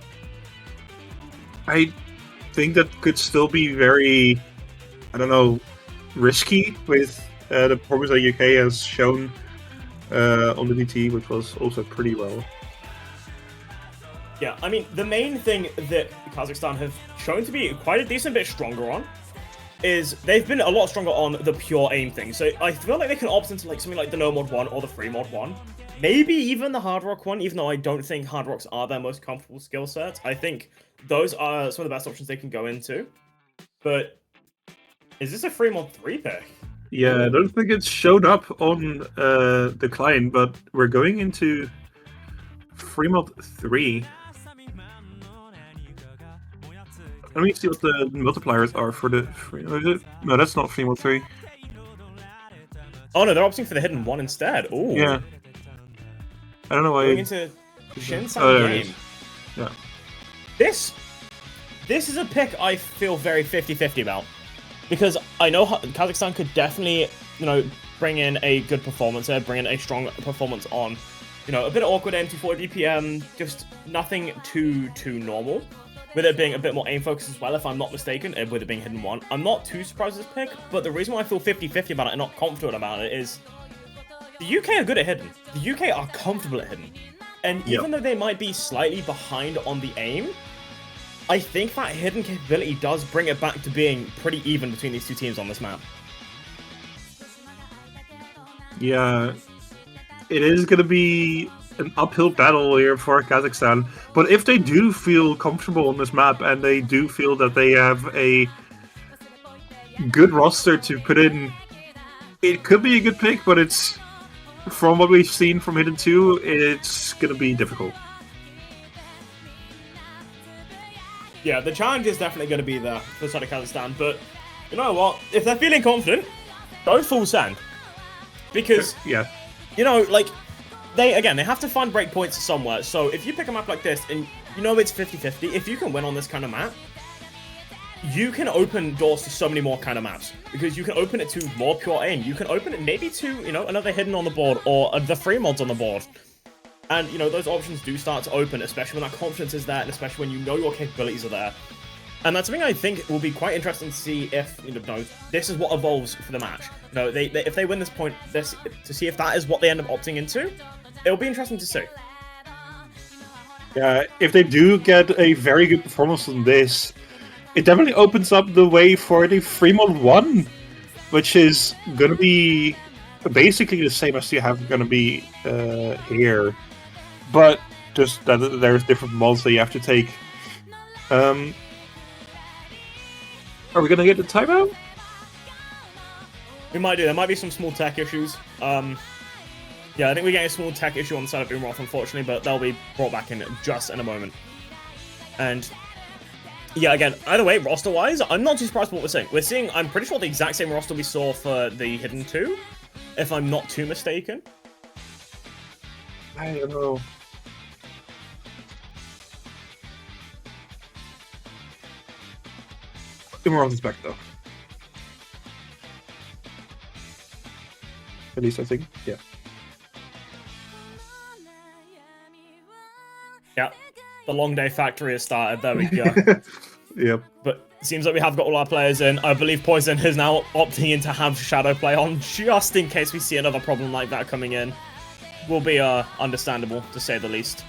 I think that could still be very, risky with the performance that UK has shown on the DT, which was also pretty well. Yeah, I mean, the main thing that Kazakhstan have shown to be quite a decent bit stronger on is they've been a lot stronger on the pure aim thing. So I feel like they can opt into something like the no mod 1 or the free mod 1. Maybe even the hard rock 1, even though I don't think hard rocks are their most comfortable skill set. I think those are some of the best options they can go into. But is this a free mod 3 pick? Yeah, I don't think it's showed up on the client, but we're going into free mod 3. Let me see what the multipliers are for the free. No, that's not free mod 3. Oh no, they're opting for the hidden 1 instead. Ooh. Yeah. I don't know why. Going into Shinsan game. Yeah. This is a pick I feel very 50-50 about. Because I know Kazakhstan could definitely, bring in a good performance there, bring in a strong performance on, a bit of awkward M240 DPM, just nothing too normal. With it being a bit more aim focused as well, if I'm not mistaken, with it being hidden 1. I'm not too surprised with this pick, but the reason why I feel 50-50 about it and not confident about it is the UK are good at hidden. The UK are comfortable at hidden. And even though they might be slightly behind on the aim, I think that hidden capability does bring it back to being pretty even between these two teams on this map. Yeah, it is going to be an uphill battle here for Kazakhstan, but if they do feel comfortable on this map and they do feel that they have a good roster to put in, it could be a good pick, but it's, from what we've seen from Hidden 2, it's going to be difficult. Yeah, the challenge is definitely going to be there for the side of Kazakhstan, but you know what? If they're feeling confident, go full send. Because, they have to find breakpoints somewhere. So if you pick a map like this, and you know it's 50-50, if you can win on this kind of map, you can open doors to so many more kind of maps. Because you can open it to more pure aim. You can open it maybe to, you know, another hidden on the board, or the free mods on the board. And, you know, those options do start to open, especially when that confidence is there, and especially when you know your capabilities are there. And that's something I think will be quite interesting to see if, you know, this is what evolves for the match. You know, if they win this point, to see if that is what they end up opting into, it'll be interesting to see. Yeah, if they do get a very good performance on this, it definitely opens up the way for the free mod 1, which is going to be basically the same as you have going to be here. But just that there's different mods that you have to take. Are we gonna get the timeout? We might do. There might be some small tech issues. Yeah, I think we're getting a small tech issue on the side of Boomroth, unfortunately, but they'll be brought back in just in a moment. And yeah, again, either way, roster-wise, I'm not too surprised with what we're seeing. We're seeing, I'm pretty sure, the exact same roster we saw for the Hidden 2, if I'm not too mistaken. I don't know. Boomroth is back, though. At least I think, yeah. Yeah, the long day factory has started. There we go. Yep. But it seems like we have got all our players in. I believe Poison is now opting in to have Shadow play on, just in case we see another problem like that coming in. Will be understandable, to say the least.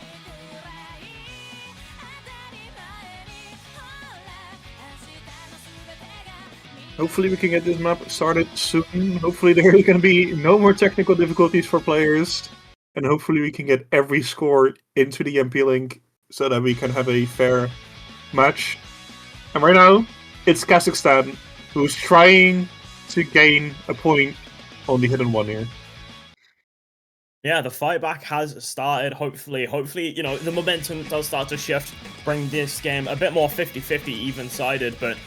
Hopefully we can get this map started soon. Hopefully there are going to be no more technical difficulties for players. And hopefully we can get every score into the MP link so that we can have a fair match. And right now, it's Kazakhstan who's trying to gain a point on the Hidden 1 here. Yeah, the fight back has started. Hopefully, you know, the momentum does start to shift, bring this game a bit more 50-50 even-sided, but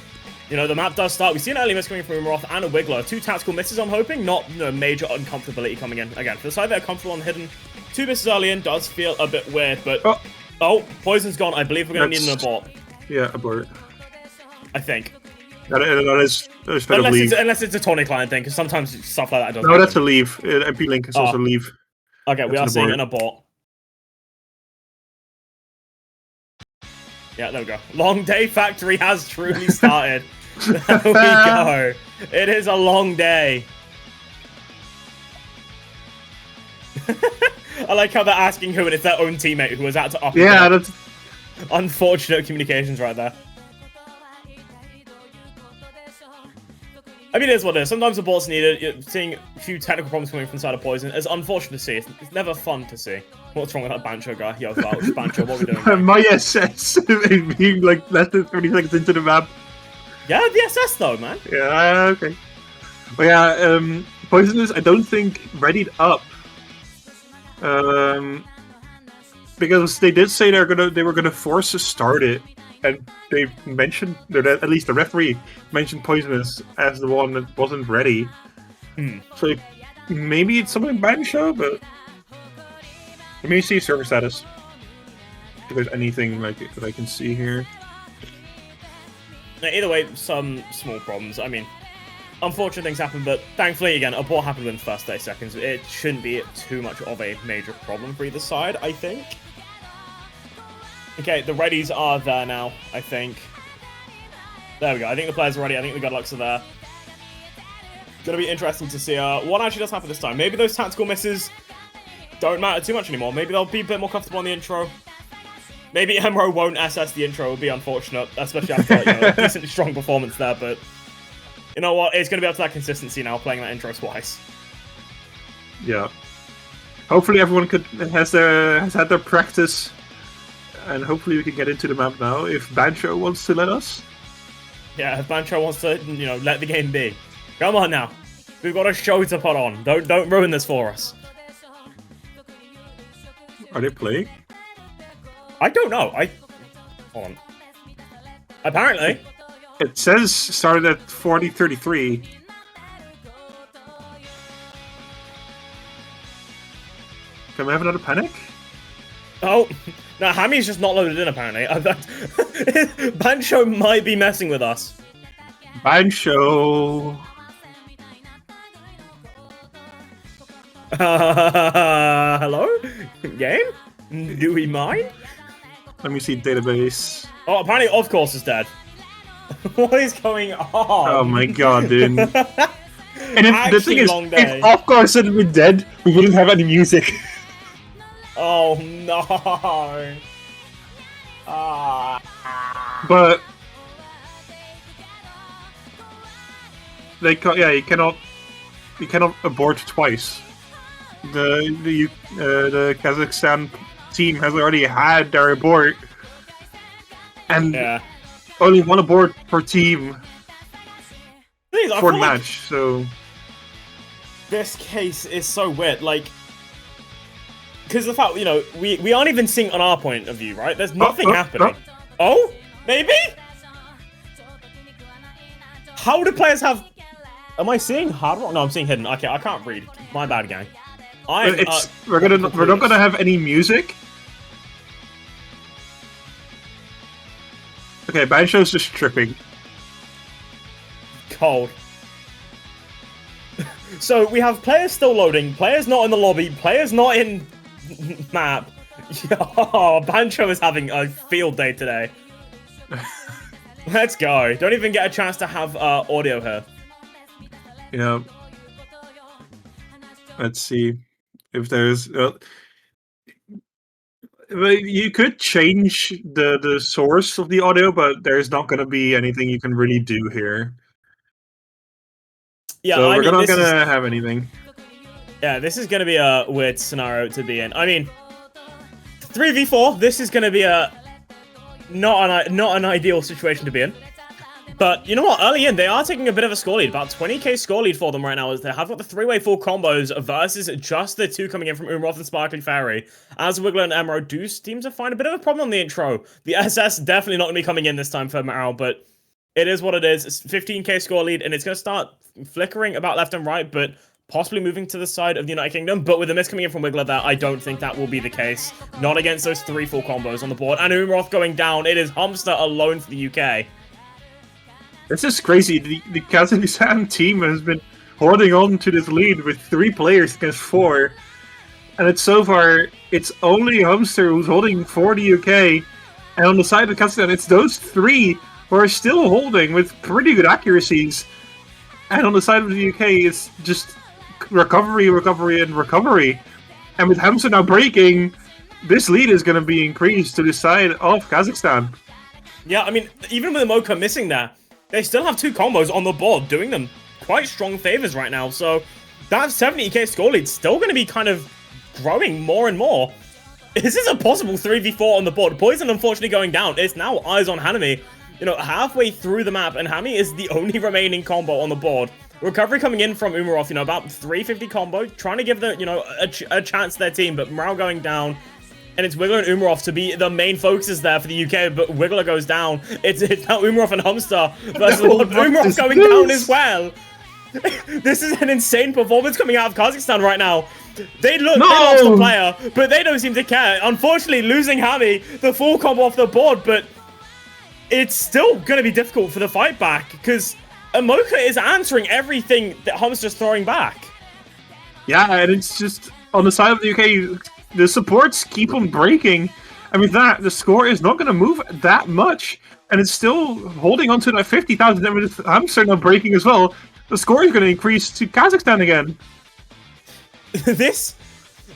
you know, the map does start. We see an early miss coming from Roth and a Wiggler. 2 tactical misses, I'm hoping. Not, you know, major uncomfortability coming in. Again, for the side that are comfortable on Hidden, 2 misses early in does feel a bit weird, but... Oh, Poison's gone. I believe we're going to need an abort. Yeah, abort. I think. That is unless it's a Tony Client thing, because sometimes stuff like that doesn't No, that's a leave. MP link is also leave. Okay, that's we are seeing an abort. Yeah, there we go. Long Day Factory has truly started. There we go. It is a long day. I like how they're asking who, and it's their own teammate who was out to up. Yeah, that's unfortunate communications right there. I mean, it is what it is. Sometimes abort's needed. You're seeing a few technical problems coming from the side of Poison. It's unfortunate to see. It's never fun to see. What's wrong with that Bancho guy? Yo, Vouch, Bancho, what are we doing? My SS being like less than 30 seconds into the map. Yeah, the SS though, man. Yeah, okay. But yeah, Poison is, I don't think, readied up. Because they did say they were gonna force to start it, and they mentioned, at least the referee mentioned Poisonous as the one that wasn't ready. So maybe it's something Bancho, but let me see server status. If there's anything like that I can see here. Now, either way, some small problems. I mean, unfortunate things happen, but thankfully, again, abort happened within the first 30 seconds. It shouldn't be too much of a major problem for either side, I think. Okay, the readies are there now, I think. There we go. I think the players are ready. I think the Godlucks are there. Gonna be interesting to see what actually does happen this time. Maybe those tactical misses don't matter too much anymore. Maybe they'll be a bit more comfortable on the intro. Maybe Emro won't SS the intro. It would be unfortunate, especially after like, a decently strong performance there, but you know what? It's going to be up to that consistency now, playing that intro twice. Yeah. Hopefully everyone has had their practice, and hopefully we can get into the map now, if Bancho wants to let us. Yeah, if Bancho wants to, you know, let the game be. Come on now. We've got a show to put on. Don't ruin this for us. Are they playing? I don't know. Hold on. Apparently. It says started at 40:33. Can we have another panic? Oh, no, Hammy's just not loaded in, apparently. Bancho might be messing with us. Bancho. Hello? Game? Do we mind? Let me see database. Oh, apparently of course is dead. What is going on? Oh my god, dude. And if, the thing is, if of course had been dead, we wouldn't have any music. Oh no. But they you cannot abort twice. The Kazakhstan team has already had their abort, and only one abort per team for the match. So this case is so weird, like, because the fact, you know, we aren't even seeing on our point of view, right? There's nothing happening. Oh, maybe? How do players have? Am I seeing hard rock? No, I'm seeing hidden. Okay, I can't read. My bad, gang. We're not gonna have any music. Okay, Bancho's just tripping. Cold. So we have players still loading, players not in the lobby, players not in map. Oh, Bancho is having a field day today. Let's go. Don't even get a chance to have audio here. Yeah. Let's see if there's. You could change the source of the audio, but there's not going to be anything you can really do here. Yeah, so we're not going to have anything. Yeah, this is going to be a weird scenario to be in. I mean, 3v4, this is going to be a not an ideal situation to be in. But you know what? Early in, they are taking a bit of a score lead. About 20k score lead for them right now as they have got the three-way full combos versus just the two coming in from Umroth and Sparkly Fairy. As Wiggler and Emerald do seem to find a bit of a problem on the intro. The SS definitely not going to be coming in this time for Maro, but it is what it is. It's 15k score lead, and it's going to start flickering about left and right, but possibly moving to the side of the United Kingdom. But with the miss coming in from Wiggler there, I don't think that will be the case. Not against those three full combos on the board. And Umroth going down. It is Humster alone for the UK. This is crazy. The Kazakhstan team has been holding on to this lead with 3 players against 4. And it's so far, it's only Humster who's holding for the UK. And on the side of Kazakhstan, it's those 3 who are still holding with pretty good accuracies. And on the side of the UK, it's just recovery, recovery, and recovery. And with Hamster now breaking, this lead is going to be increased to the side of Kazakhstan. Yeah, I mean, even with Mocha missing there, they still have 2 combos on the board, doing them quite strong favors right now. So that 70k score lead still going to be kind of growing more and more. This is a possible 3v4 on the board. Poison unfortunately going down. It's now eyes on Hanami. You know, halfway through the map, and Hami is the only remaining combo on the board. Recovery coming in from Umarov, you know, about 350 combo, trying to give the, you know, a chance to their team, but Morale going down. And it's Wiggler and Umarov to be the main focuses there for the UK, but Wiggler goes down. It's now Umarov and Humster versus Umarov going down as well. This is an insane performance coming out of Kazakhstan right now. They lost the player, but they don't seem to care. Unfortunately, losing Hami, the full combo off the board, but it's still going to be difficult for the fight back, because Amoka is answering everything that Humster's throwing back. Yeah, and it's just, on the side of the UK, the supports keep on breaking. And with that, the score is not going to move that much. And it's still holding on to that 50,000. And with Hamster now breaking as well, the score is going to increase to Kazakhstan again.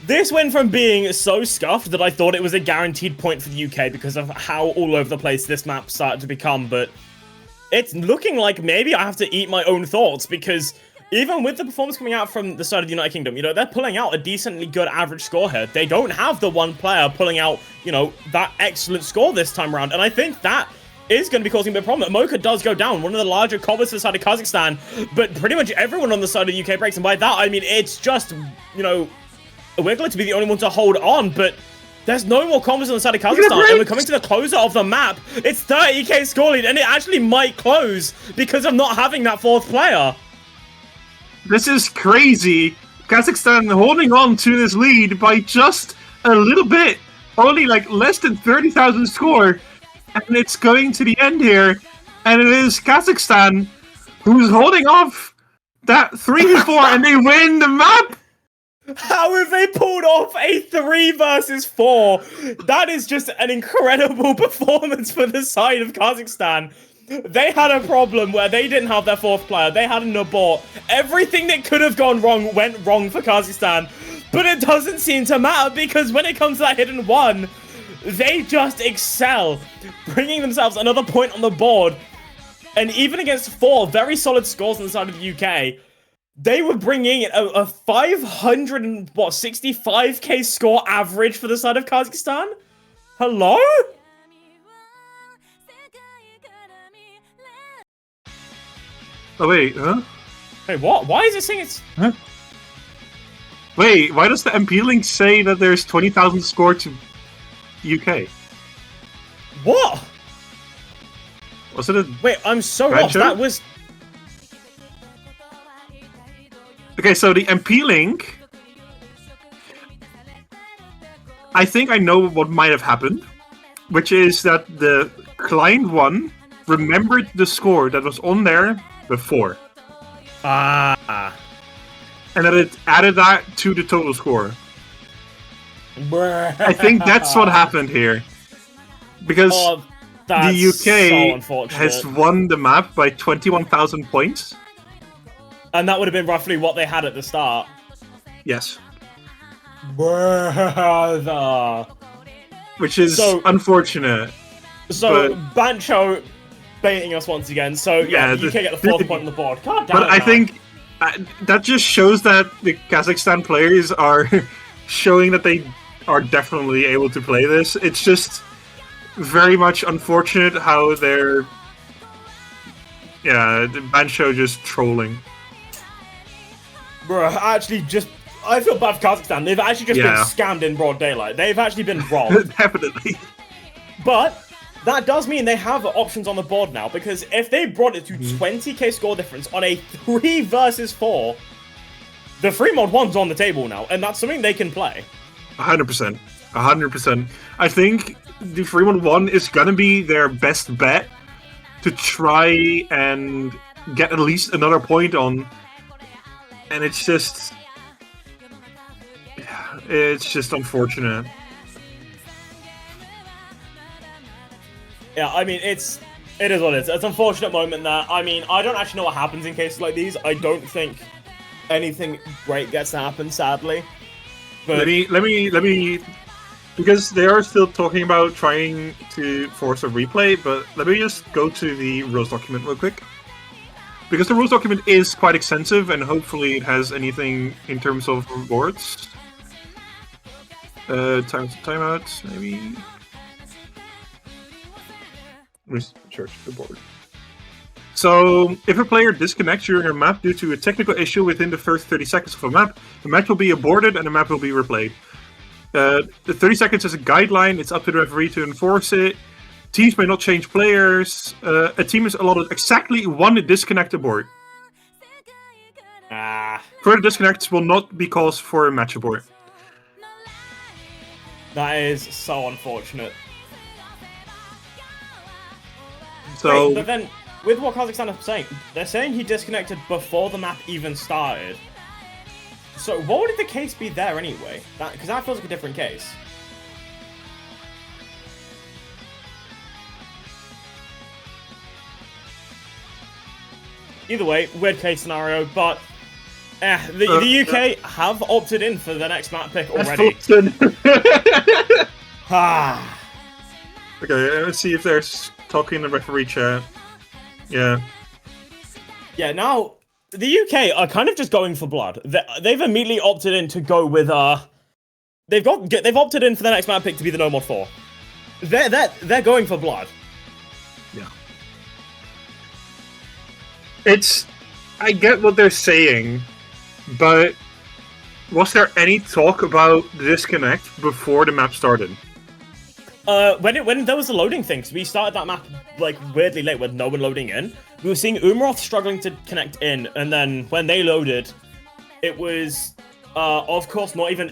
This went from being so scuffed that I thought it was a guaranteed point for the UK because of how all over the place this map started to become. But it's looking like maybe I have to eat my own thoughts, because even with the performance coming out from the side of the United Kingdom, you know, they're pulling out a decently good average score here. They don't have the one player pulling out, you know, that excellent score this time around. And I think that is going to be causing a bit of a problem. Mocha does go down, one of the larger combos for the side of Kazakhstan, but pretty much everyone on the side of the UK breaks. And by that, I mean, it's just, you know, Wiggler to be the only one to hold on, but there's no more combos on the side of Kazakhstan, and we're coming to the closer of the map. It's 30k score lead, and it actually might close because of not having that 4th player. This is crazy. Kazakhstan holding on to this lead by just a little bit. Only like less than 30,000 score. And it's going to the end here. And it is Kazakhstan who's holding off that 3-4 and they win the map. How have they pulled off a 3 versus 4? That is just an incredible performance for the side of Kazakhstan. They had a problem where they didn't have their 4th player. They had an abort. Everything that could have gone wrong went wrong for Kazakhstan. But it doesn't seem to matter because when it comes to that hidden 1, they just excel, bringing themselves another point on the board. And even against 4 very solid scores on the side of the UK, they were bringing a 565k score average for the side of Kazakhstan. Hello? Oh wait, huh? Wait, what? Why is it saying it's... Huh? Wait, why does the MP link say that there's 20,000 score to UK? What? Was it a... Wait, I'm so lost. That was... Okay, so the MP link... I think I know what might have happened, which is that the client 1 remembered the score that was on there before. Ah. And that it added that to the total score. I think that's what happened here. Because the UK has won the map by 21,000 points. And that would have been roughly what they had at the start. Yes. Brother. Which is unfortunate. So, Bancho baiting us once again. So, yeah, the UK get the 4th point on the board. God damn But I think that just shows that the Kazakhstan players are showing that they are definitely able to play this. It's just very much unfortunate how they're... Yeah, the Bancho just trolling. Bruh, actually just... I feel bad for Kazakhstan. They've actually just been scammed in broad daylight. They've actually been robbed. Definitely. But that does mean they have options on the board now, because if they brought it to 20k score difference on a 3 versus 4, the free mod 1's on the table now, and that's something they can play. 100%. 100%. I think the free mod 1 is gonna be their best bet to try and get at least another point on. And it's just unfortunate. Yeah, I mean, it is what it is. It's an unfortunate moment there. I mean, I don't actually know what happens in cases like these. I don't think anything great gets to happen, sadly. But let me, because they are still talking about trying to force a replay, but let me just go to the rules document real quick. Because the rules document is quite extensive, and hopefully it has anything in terms of rewards. Timeouts, maybe. Let me search the board. So, if a player disconnects during a map due to a technical issue within the first 30 seconds of a map, the match will be aborted and the map will be replayed. The 30 seconds is a guideline. It's up to the referee to enforce it. Teams may not change players. A team is allotted exactly 1 disconnect abort. Further disconnects will not be cause for a match abort. That is so unfortunate. So, wait, but then, with what Kazakhstan is saying, they're saying he disconnected before the map even started. So what would the case be there anyway? Because that feels like a different case. Either way, weird case scenario, but the UK have opted in for the next map pick already. Okay, let's see if they're talking in the referee chat. Yeah. Yeah, now, the UK are kind of just going for blood. They've immediately opted in to go with, they've opted in for the next map pick to be the No Mod 4. They're going for blood. Yeah. I get what they're saying, but was there any talk about the disconnect before the map started? When there was the loading thing, because we started that map, like, weirdly late with no one loading in, we were seeing Umaroth struggling to connect in, and then when they loaded, it was Of course, not even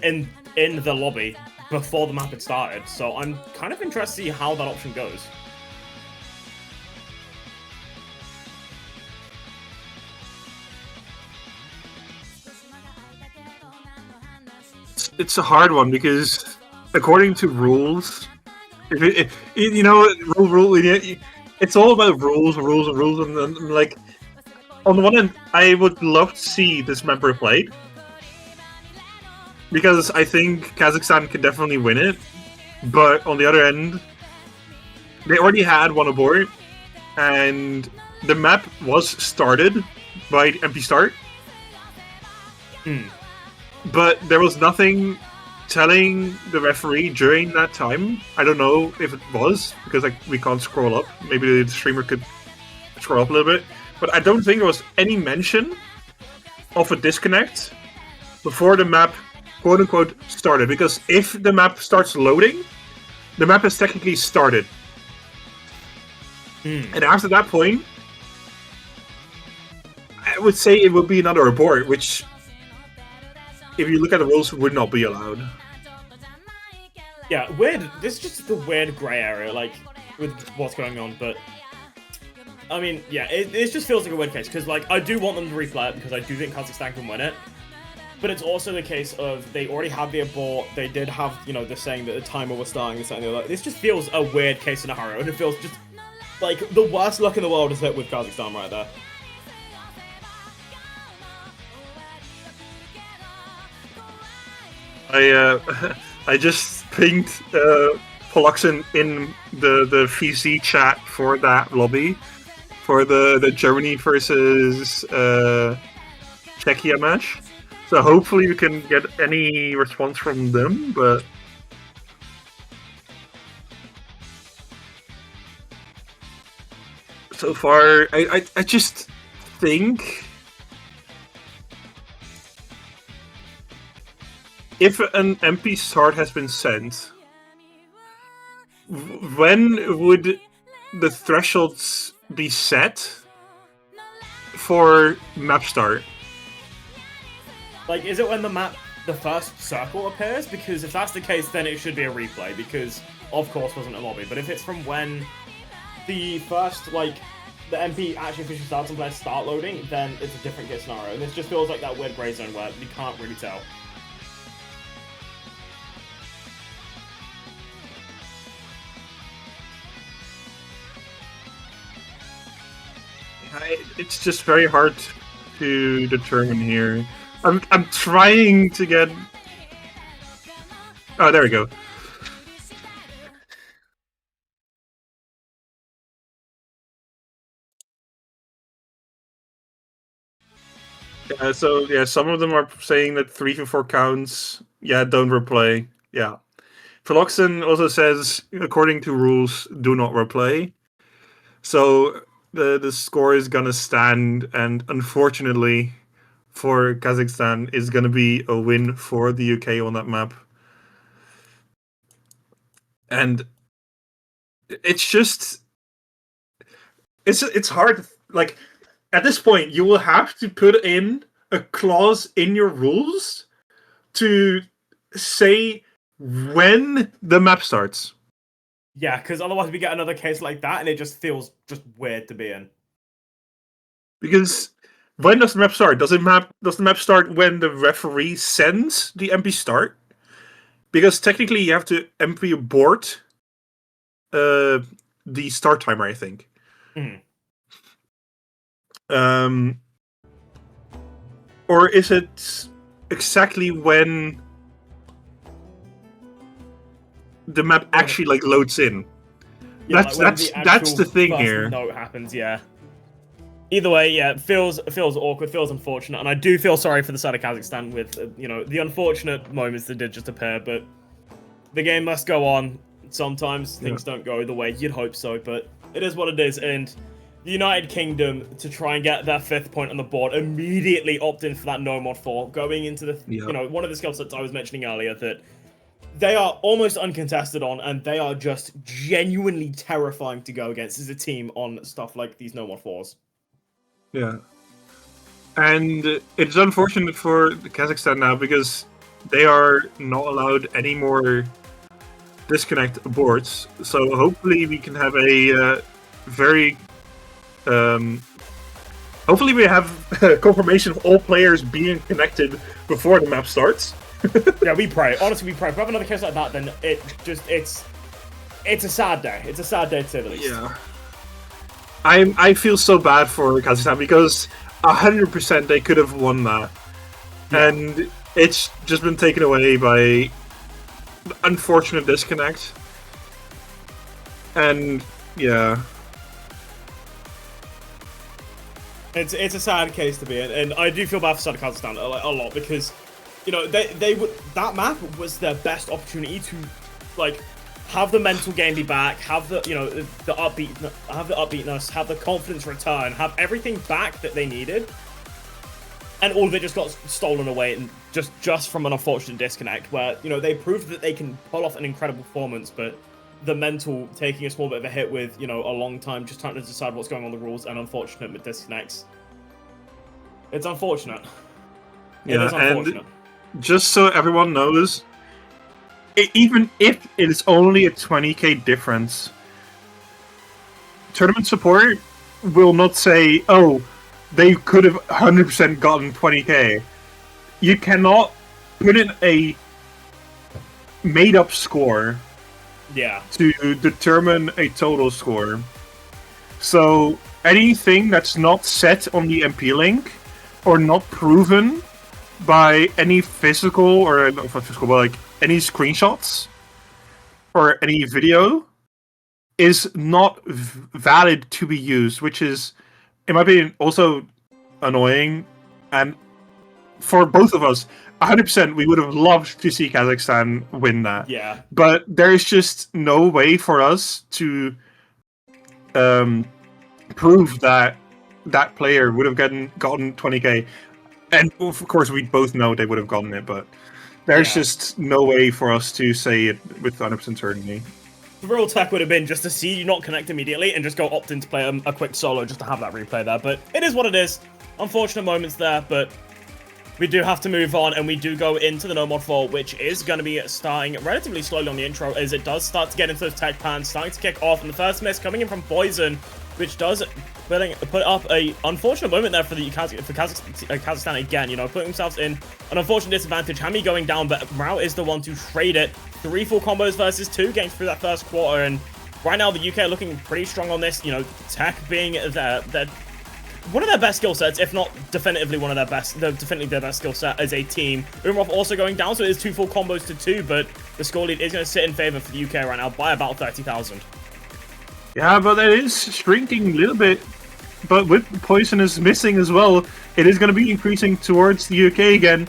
in the lobby before the map had started. So I'm kind of interested to see how that option goes. It's a hard one because according to rules, you know, it's all about rules, and like on the one hand, I would love to see this map replayed because I think Kazakhstan can definitely win it. But on the other end, they already had one aboard, and the map was started by empty start. But there was nothing telling the referee during that time. I don't know if it was, because we can't scroll up. Maybe the streamer could scroll up a little bit. But I don't think there was any mention of a disconnect before the map, quote-unquote, started. Because if the map starts loading, the map has technically started. And after that point, I would say it would be another abort, which, if you look at the rules, would not be allowed. Yeah, weird. This is just the weird grey area, like, with what's going on, but... I mean, yeah, it just feels like a weird case, because, like, I do want them to replay it, because I do think Kazakhstan can win it. But it's also the case of, they already had the abort, they did have, you know, the saying that the timer was starting, this and the other. This just feels a weird case scenario, and it feels just, like, the worst luck in the world is hit with Kazakhstan right there. I just pinged Poloxen in the VC chat for that lobby for the Germany versus Czechia match. So hopefully we can get any response from them, but so far I just think if an MP start has been sent, when would the thresholds be set for map start? Like, is it when the first circle appears? Because if that's the case, then it should be a replay, because, of course, wasn't a lobby. But if it's from when the first, like, the MP actually officially starts and players start loading, then it's a different case scenario. And this just feels like that weird grey zone where you can't really tell. It's just very hard to determine here. I'm trying to get... Oh, there we go. So yeah, some of them are saying that 3 for 4 counts. Yeah, don't replay. Yeah. Philoxen also says, according to rules, do not replay. So the score is gonna stand, and unfortunately for Kazakhstan, is gonna be a win for the UK on that map. And it's just it's hard. Like, at this point, you will have to put in a clause in your rules to say when the map starts. Yeah, because otherwise we get another case like that, and it just feels just weird to be in. Because when does the map start? Does the map start when the referee sends the MP start? Because technically you have to MP abort the start timer, I think. Or is it exactly when the map actually like loads in? Yeah, that's the thing here. No, it happens. Yeah. Either way, yeah, it feels awkward, feels unfortunate, and I do feel sorry for the side of Kazakhstan with you know, the unfortunate moments that did just appear. But the game must go on. Sometimes things don't go the way you'd hope so, but it is what it is. And the United Kingdom, to try and get their 5th point on the board, immediately opt in for that no mod 4, going into the you know, one of the skill sets I was mentioning earlier that they are almost uncontested on, and they are just genuinely terrifying to go against as a team on stuff like these no mod 4s. Yeah. And it's unfortunate for Kazakhstan now because they are not allowed any more disconnect aborts. So hopefully we can have a very... hopefully we have confirmation of all players being connected before the map starts. Yeah, we pray. Honestly, we pray. If we have another case like that, then it's a sad day. It's a sad day to say the least. Yeah. I feel so bad for Kazakhstan because 100% they could have won that. Yeah. And it's just been taken away by unfortunate disconnect. And yeah. It's a sad case to be in, and I do feel bad for Kazakhstan a lot because, you know, they would, that map was their best opportunity to, like, have the mental game be back, have the, you know, the upbeatness, have the confidence return, have everything back that they needed, and all of it just got stolen away, and just from an unfortunate disconnect where, you know, they proved that they can pull off an incredible performance, but the mental taking a small bit of a hit with, you know, a long time just trying to decide what's going on the rules and unfortunate with disconnects. It's unfortunate. Yeah, it is unfortunate. And just so everyone knows, even if it is only a 20k difference, tournament support will not say, oh, they could have 100% gotten 20k. You cannot put in a made-up score to determine a total score. So anything that's not set on the MP link or not proven by any physical or not physical, but like any screenshots or any video is not valid to be used, which is, in my opinion, also annoying. And for both of us, 100%, we would have loved to see Kazakhstan win that. Yeah. But there's just no way for us to prove that that player would have gotten 20k. And of course, we both know they would have gotten it, but there's just no way for us to say it with 100% certainty. The real tech would have been just to see you not connect immediately and just go opt in to play a quick solo just to have that replay there. But it is what it is. Unfortunate moments there, but we do have to move on, and we do go into the No Mod 4, which is going to be starting relatively slowly on the intro, as it does start to get into those tech pans, starting to kick off, and the first miss coming in from Poison, which does put up a unfortunate moment there for Kazakhstan again, you know, putting themselves in an unfortunate disadvantage. Hami going down, but Rao is the one to trade it. 3 full combos versus 2 games through that first quarter, and right now the UK are looking pretty strong on this, you know, tech being their one of their best skill sets, if not definitively one of their best, definitely their best skill set as a team. Umrov also going down, so it is 2 full combos to 2, but the score lead is going to sit in favor for the UK right now by about 30,000. Yeah, but it is shrinking a little bit. But with Poison is missing as well, it is going to be increasing towards the UK again.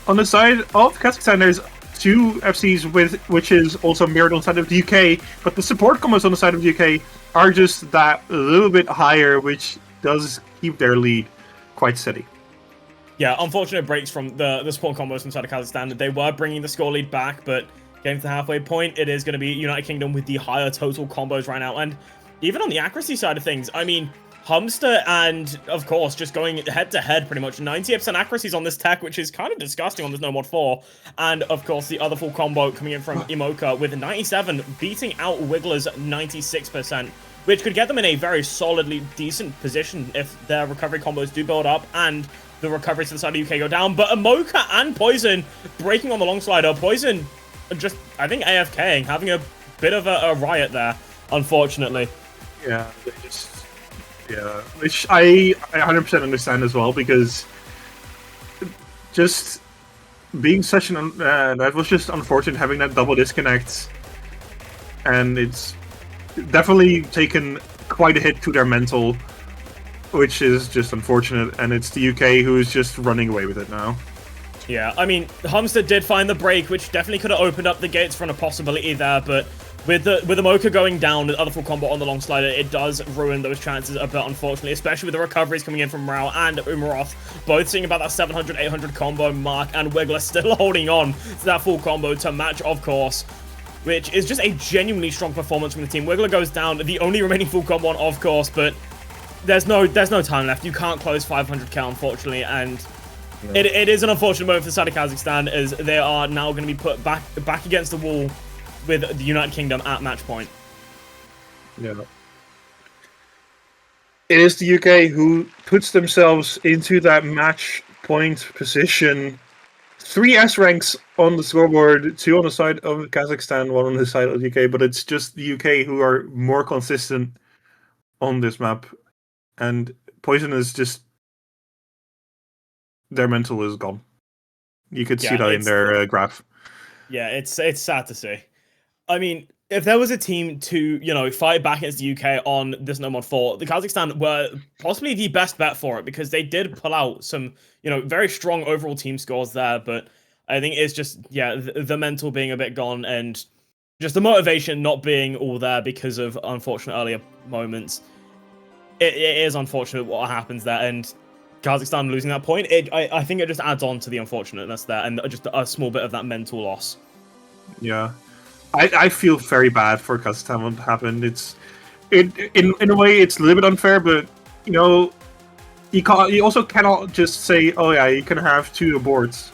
On the side of Kazakhstan, there's 2 FCs which is also mirrored on the side of the UK, but the support combos on the side of the UK are just that a little bit higher, which does keep their lead quite steady. Yeah, unfortunate breaks from the support combos inside of Kazakhstan. They were bringing the score lead back, but getting to the halfway point, it is going to be United Kingdom with the higher total combos right now. And even on the accuracy side of things, I mean, Humster and, of course, just going head-to-head pretty much. 90% accuracies on this tech, which is kind of disgusting on this No Mod 4. And, of course, the other full combo coming in from Imoka with 97, beating out Wiggler's 96%, which could get them in a very solidly decent position if their recovery combos do build up and the recoveries to the side of UK go down. But Imoka and Poison breaking on the long slider. Poison just, I think, AFKing, having a bit of a riot there, unfortunately. Yeah, they just... Yeah, which I 100% understand as well, because just being such an... that was just unfortunate, having that double disconnect. And it's definitely taken quite a hit to their mental, which is just unfortunate. And it's the UK who is just running away with it now. Yeah, I mean, Humster did find the break, which definitely could have opened up the gates for a possibility there, but with the Mocha going down, the other full combo on the long slider, it does ruin those chances a bit, unfortunately, especially with the recoveries coming in from Rao and Umarov, both seeing about that 700, 800 combo mark, and Wiggler still holding on to that full combo to match, of course, which is just a genuinely strong performance from the team. Wiggler goes down, the only remaining full combo on, of course, but there's no time left. You can't close 500k, unfortunately, and it is an unfortunate moment for the side of Kazakhstan, as they are now going to be put back against the wall with the United Kingdom at match point. Yeah. It is the UK who puts themselves into that match point position. 3 S ranks on the scoreboard, 2 on the side of Kazakhstan, 1 on the side of the UK, but it's just the UK who are more consistent on this map. And Poison is just... their mental is gone. You could see that in their graph. Yeah, it's sad to see. I mean, if there was a team to, fight back against the UK on this No Mod 4, the Kazakhstan were possibly the best bet for it, because they did pull out some, very strong overall team scores there, but I think it's just, the mental being a bit gone, and just the motivation not being all there because of unfortunate earlier moments. It is unfortunate what happens there, and Kazakhstan losing that point, I think it just adds on to the unfortunateness there, and just a small bit of that mental loss. Yeah. I feel very bad for Kazakhstan what happened. In a way it's a little bit unfair, but you also cannot just say, oh yeah, you can have 2 aborts,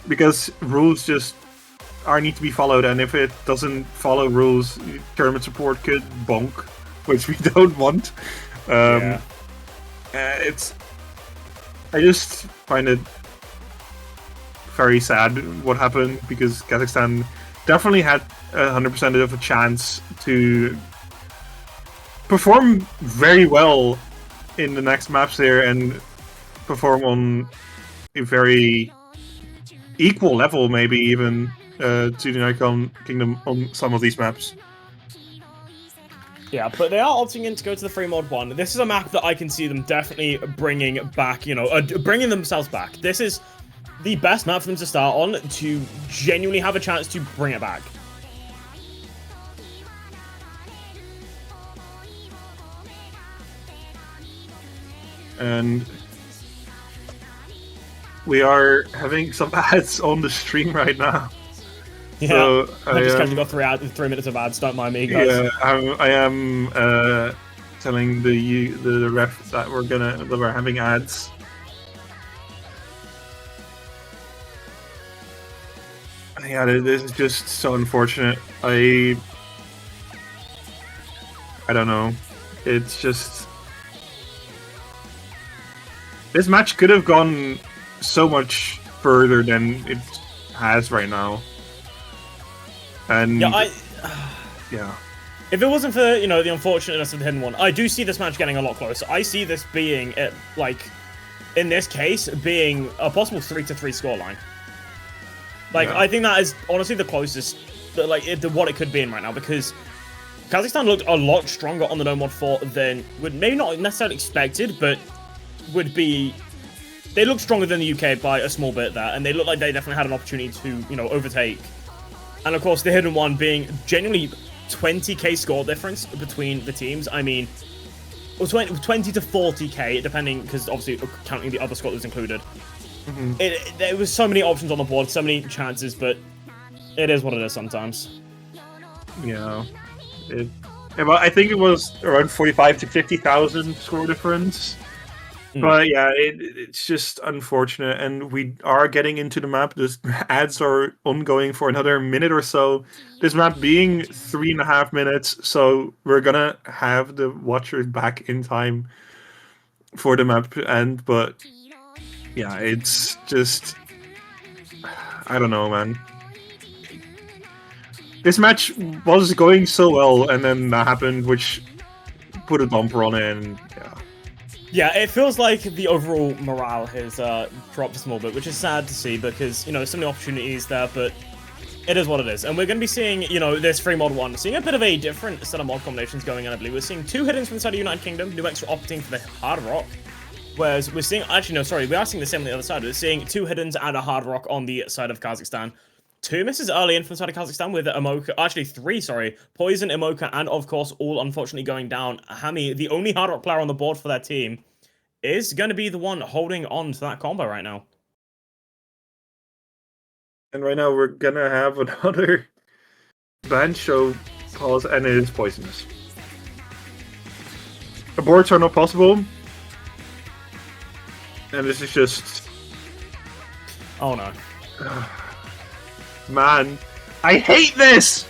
because rules just need to be followed, and if it doesn't follow rules, tournament support could bonk, which we don't want. I just find it very sad what happened, because Kazakhstan definitely had 100% of a chance to perform very well in the next maps there, and perform on a very equal level, maybe even to the United Kingdom on some of these maps. Yeah, but they are opting in to go to the free mod 1. This is a map that I can see them definitely bringing back, bringing themselves back. This is the best map for them to start on, to genuinely have a chance to bring it back. And we are having some ads on the stream right now. Yeah, so I just kind of got 3 minutes of ads. Don't mind me, guys. Yeah, I am telling the ref that we're having ads. Yeah, this is just so unfortunate. I don't know. It's just... this match could have gone so much further than it has right now. And yeah. If it wasn't for, the unfortunateness of the hidden one, I do see this match getting a lot closer. I see this being, in this case, being a possible 3-3 scoreline. I think that is honestly the closest, what it could be in right now, because Kazakhstan looked a lot stronger on the No Mod 4 than would maybe not necessarily expected, but would be... they looked stronger than the UK by a small bit there, and they looked like they definitely had an opportunity to, overtake. And of course, the hidden one being genuinely 20k score difference between the teams. I mean, 20 to 40k, depending, because obviously counting the other squad that was included. Mm-hmm. There was so many options on the board, so many chances, but it is what it is sometimes. Yeah. I think it was around 45 to 50,000 score difference. But yeah, it's just unfortunate, and we are getting into the map. The ads are ongoing for another minute or so. This map being 3.5 minutes, so we're gonna have the watchers back in time for the map to end. But yeah, it's just... I don't know, man. This match was going so well, and then that happened, which put a bumper on it, and yeah. Yeah, it feels like the overall morale has dropped a small bit, which is sad to see, because, so many opportunities there, but it is what it is. And we're going to be seeing, this free mod 1, seeing a bit of a different set of mod combinations going on, I believe. We're seeing 2 hiddens from the side of United Kingdom, New Extra opting for the Hard Rock, whereas we're seeing, actually, no, sorry, we are seeing the same on the other side. We're seeing 2 hiddens and a Hard Rock on the side of Kazakhstan. 2 misses early in from the side of Kazakhstan with Imoka, actually 3, sorry, Poison, Imoka, and of course, all unfortunately going down. Hami, the only Hard Rock player on the board for their team, is going to be the one holding on to that combo right now. And right now we're going to have another band show pause, and it is Poisonous. aborts are not possible. And this is just... Oh no. Man, I hate this!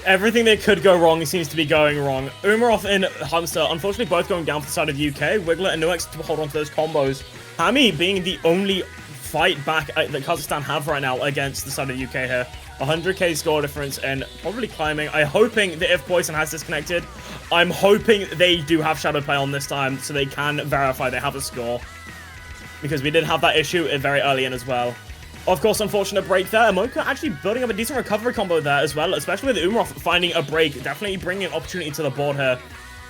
Everything that could go wrong seems to be going wrong. Umarov and Hamster, unfortunately, both going down for the side of the UK. Wiggler and Nuex to hold on to those combos. Hammy being the only fight back that Kazakhstan have right now against the side of the UK here. 100k score difference and probably climbing. I'm hoping that if Poison has disconnected, I'm hoping they do have Shadow Play on this time so they can verify they have a score. Because we did have that issue very early in as well. Of course, unfortunate break there. Mocha actually building up a decent recovery combo there as well, especially with Umarov finding a break, definitely bringing an opportunity to the board here.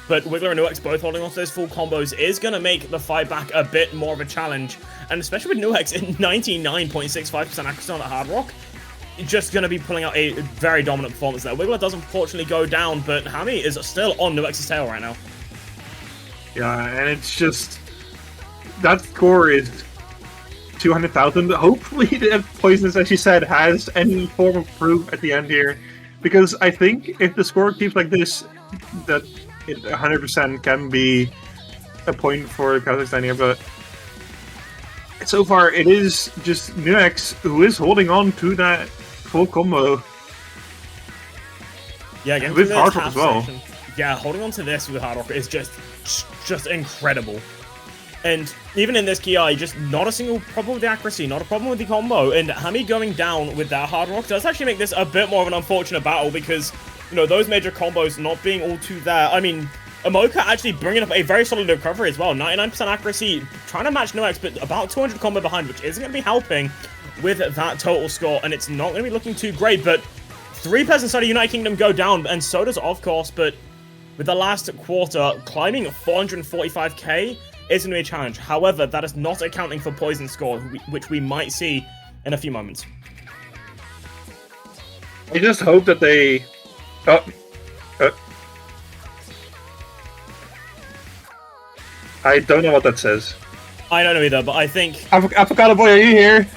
But Wiggler and Nuex both holding on to those full combos is going to make the fight back a bit more of a challenge. And especially with Nuex in 99.65% accuracy on that Hard Rock, just going to be pulling out a very dominant performance there. Wiggler does unfortunately go down, but Hammy is still on Nuex's tail right now. Yeah, and it's just... That score is 200,000. Hopefully, the Poisonous, as you said, has any form of proof at the end here. Because I think if the score keeps like this, that it 100% can be a point for Kazakhstan here, but so far it is just Nuex who is holding on to that full combo. Yeah, again, with Hard Rock as well. Yeah, holding on to this with Hard Rock is just incredible. And even in this KI, just not a single problem with the accuracy, not a problem with the combo. And Hammy going down with that Hard Rock does actually make this a bit more of an unfortunate battle because, you know, those major combos not being all too there. I mean, Amoka actually bringing up a very solid recovery as well. 99% accuracy, trying to match Nuex, but about 200 combo behind, which isn't going to be helping with that total score. And it's not going to be looking too great, but 3 players inside of United Kingdom go down, and so does, of course, but with the last quarter, climbing 445k is going to be a challenge. However, that is not accounting for Poison score, which we might see in a few moments. I just hope that they... I don't know what that says. I don't know either, but I think... Avocado Boy, are you here?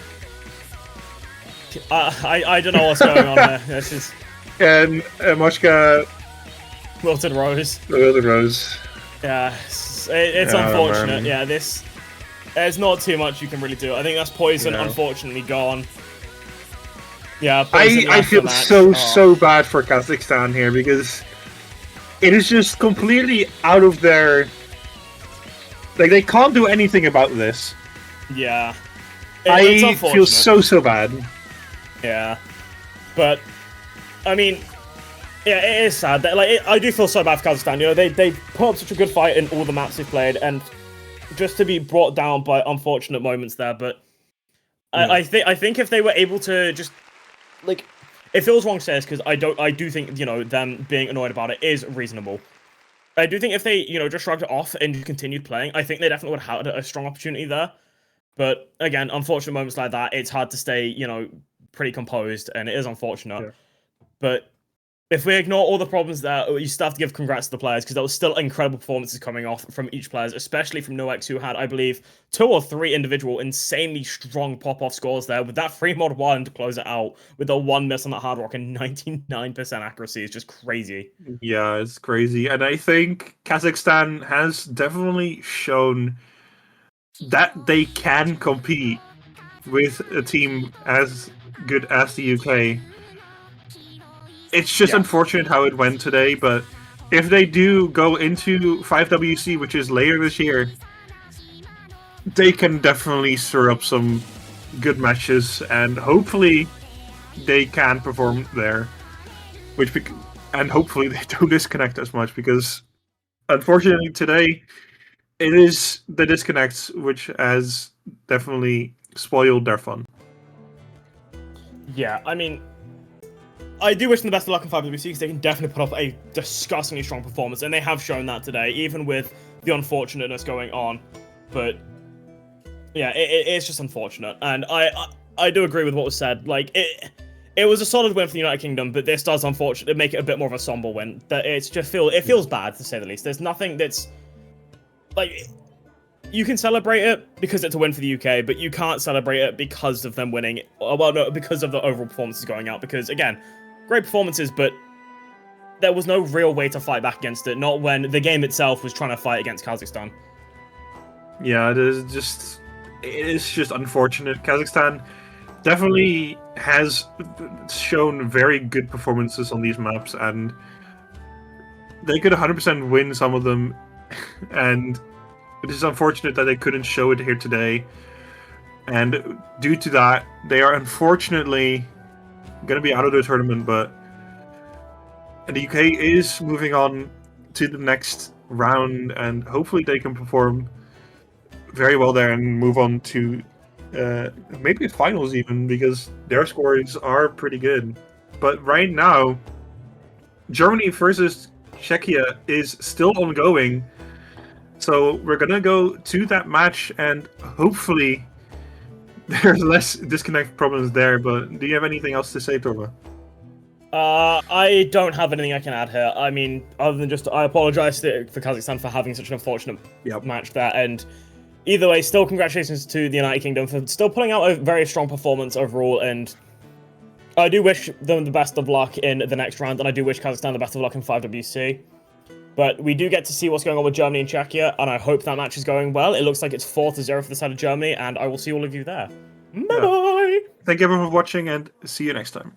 I don't know what's going on there. This is... And Moshka... Wilted Rose. Wilted Rose. Yeah, it's unfortunate. Yeah, there's not too much you can really do. I think that's Poison, unfortunately, gone. Yeah, Poison I feel so bad for Kazakhstan here because it is just completely out of their... Like, they can't do anything about this. Yeah. I feel so bad. Yeah. But, I mean... Yeah, it is sad. I do feel so bad for Kazakhstan. You know, they put up such a good fight in all the maps they've played, and just to be brought down by unfortunate moments there. But I think if they were able to just like, it feels wrong to say this because I do think, you know, them being annoyed about it is reasonable. I do think if they, you know, just shrugged it off and continued playing, I think they definitely would have had a strong opportunity there. But again, unfortunate moments like that, it's hard to stay, you know, pretty composed, and it is unfortunate. Yeah. But if we ignore all the problems there, you still have to give congrats to the players because there was still incredible performances coming off from each player, especially from Nuex, who had, I believe, 2 or 3 individual insanely strong pop-off scores there with that 3 mod 1 to close it out with a 1 miss on that Hard Rock and 99% accuracy is just crazy. Yeah, it's crazy. And I think Kazakhstan has definitely shown that they can compete with a team as good as the UK. It's just unfortunate how it went today, but if they do go into 5WC, which is later this year, they can definitely stir up some good matches, and hopefully they can perform there. And hopefully they don't disconnect as much, because unfortunately today, it is the disconnects which has definitely spoiled their fun. Yeah, I mean... I do wish them the best of luck in 5WC because they can definitely put up a disgustingly strong performance, and they have shown that today, even with the unfortunateness going on. But yeah, it's just unfortunate, and I do agree with what was said. Like it was a solid win for the United Kingdom, but this does unfortunately make it a bit more of a somber win. That it feels bad to say the least. There's nothing that's like. You can celebrate it because it's a win for the UK, but you can't celebrate it because of them winning. Well, no, because of the overall performances going out. Because again, great performances, but there was no real way to fight back against it. Not when the game itself was trying to fight against Kazakhstan. Yeah, it is just unfortunate. Kazakhstan definitely has shown very good performances on these maps, and they could 100% win some of them, and it is unfortunate that they couldn't show it here today. And due to that, they are unfortunately going to be out of the tournament, but the UK is moving on to the next round, and hopefully they can perform very well there and move on to maybe finals even, because their scores are pretty good. But right now, Germany versus Czechia is still ongoing, so we're gonna go to that match, and hopefully there's less disconnect problems there. But do you have anything else to say, Torva? I don't have anything I can add here. I mean, other than just I apologize for Kazakhstan for having such an unfortunate match there, and either way, still congratulations to the United Kingdom for still pulling out a very strong performance overall, and I do wish them the best of luck in the next round, and I do wish Kazakhstan the best of luck in 5WC. But we do get to see what's going on with Germany and Czechia, and I hope that match is going well. It looks like it's 4-0 for the side of Germany, and I will see all of you there. Bye-bye! Thank you everyone for watching, and see you next time.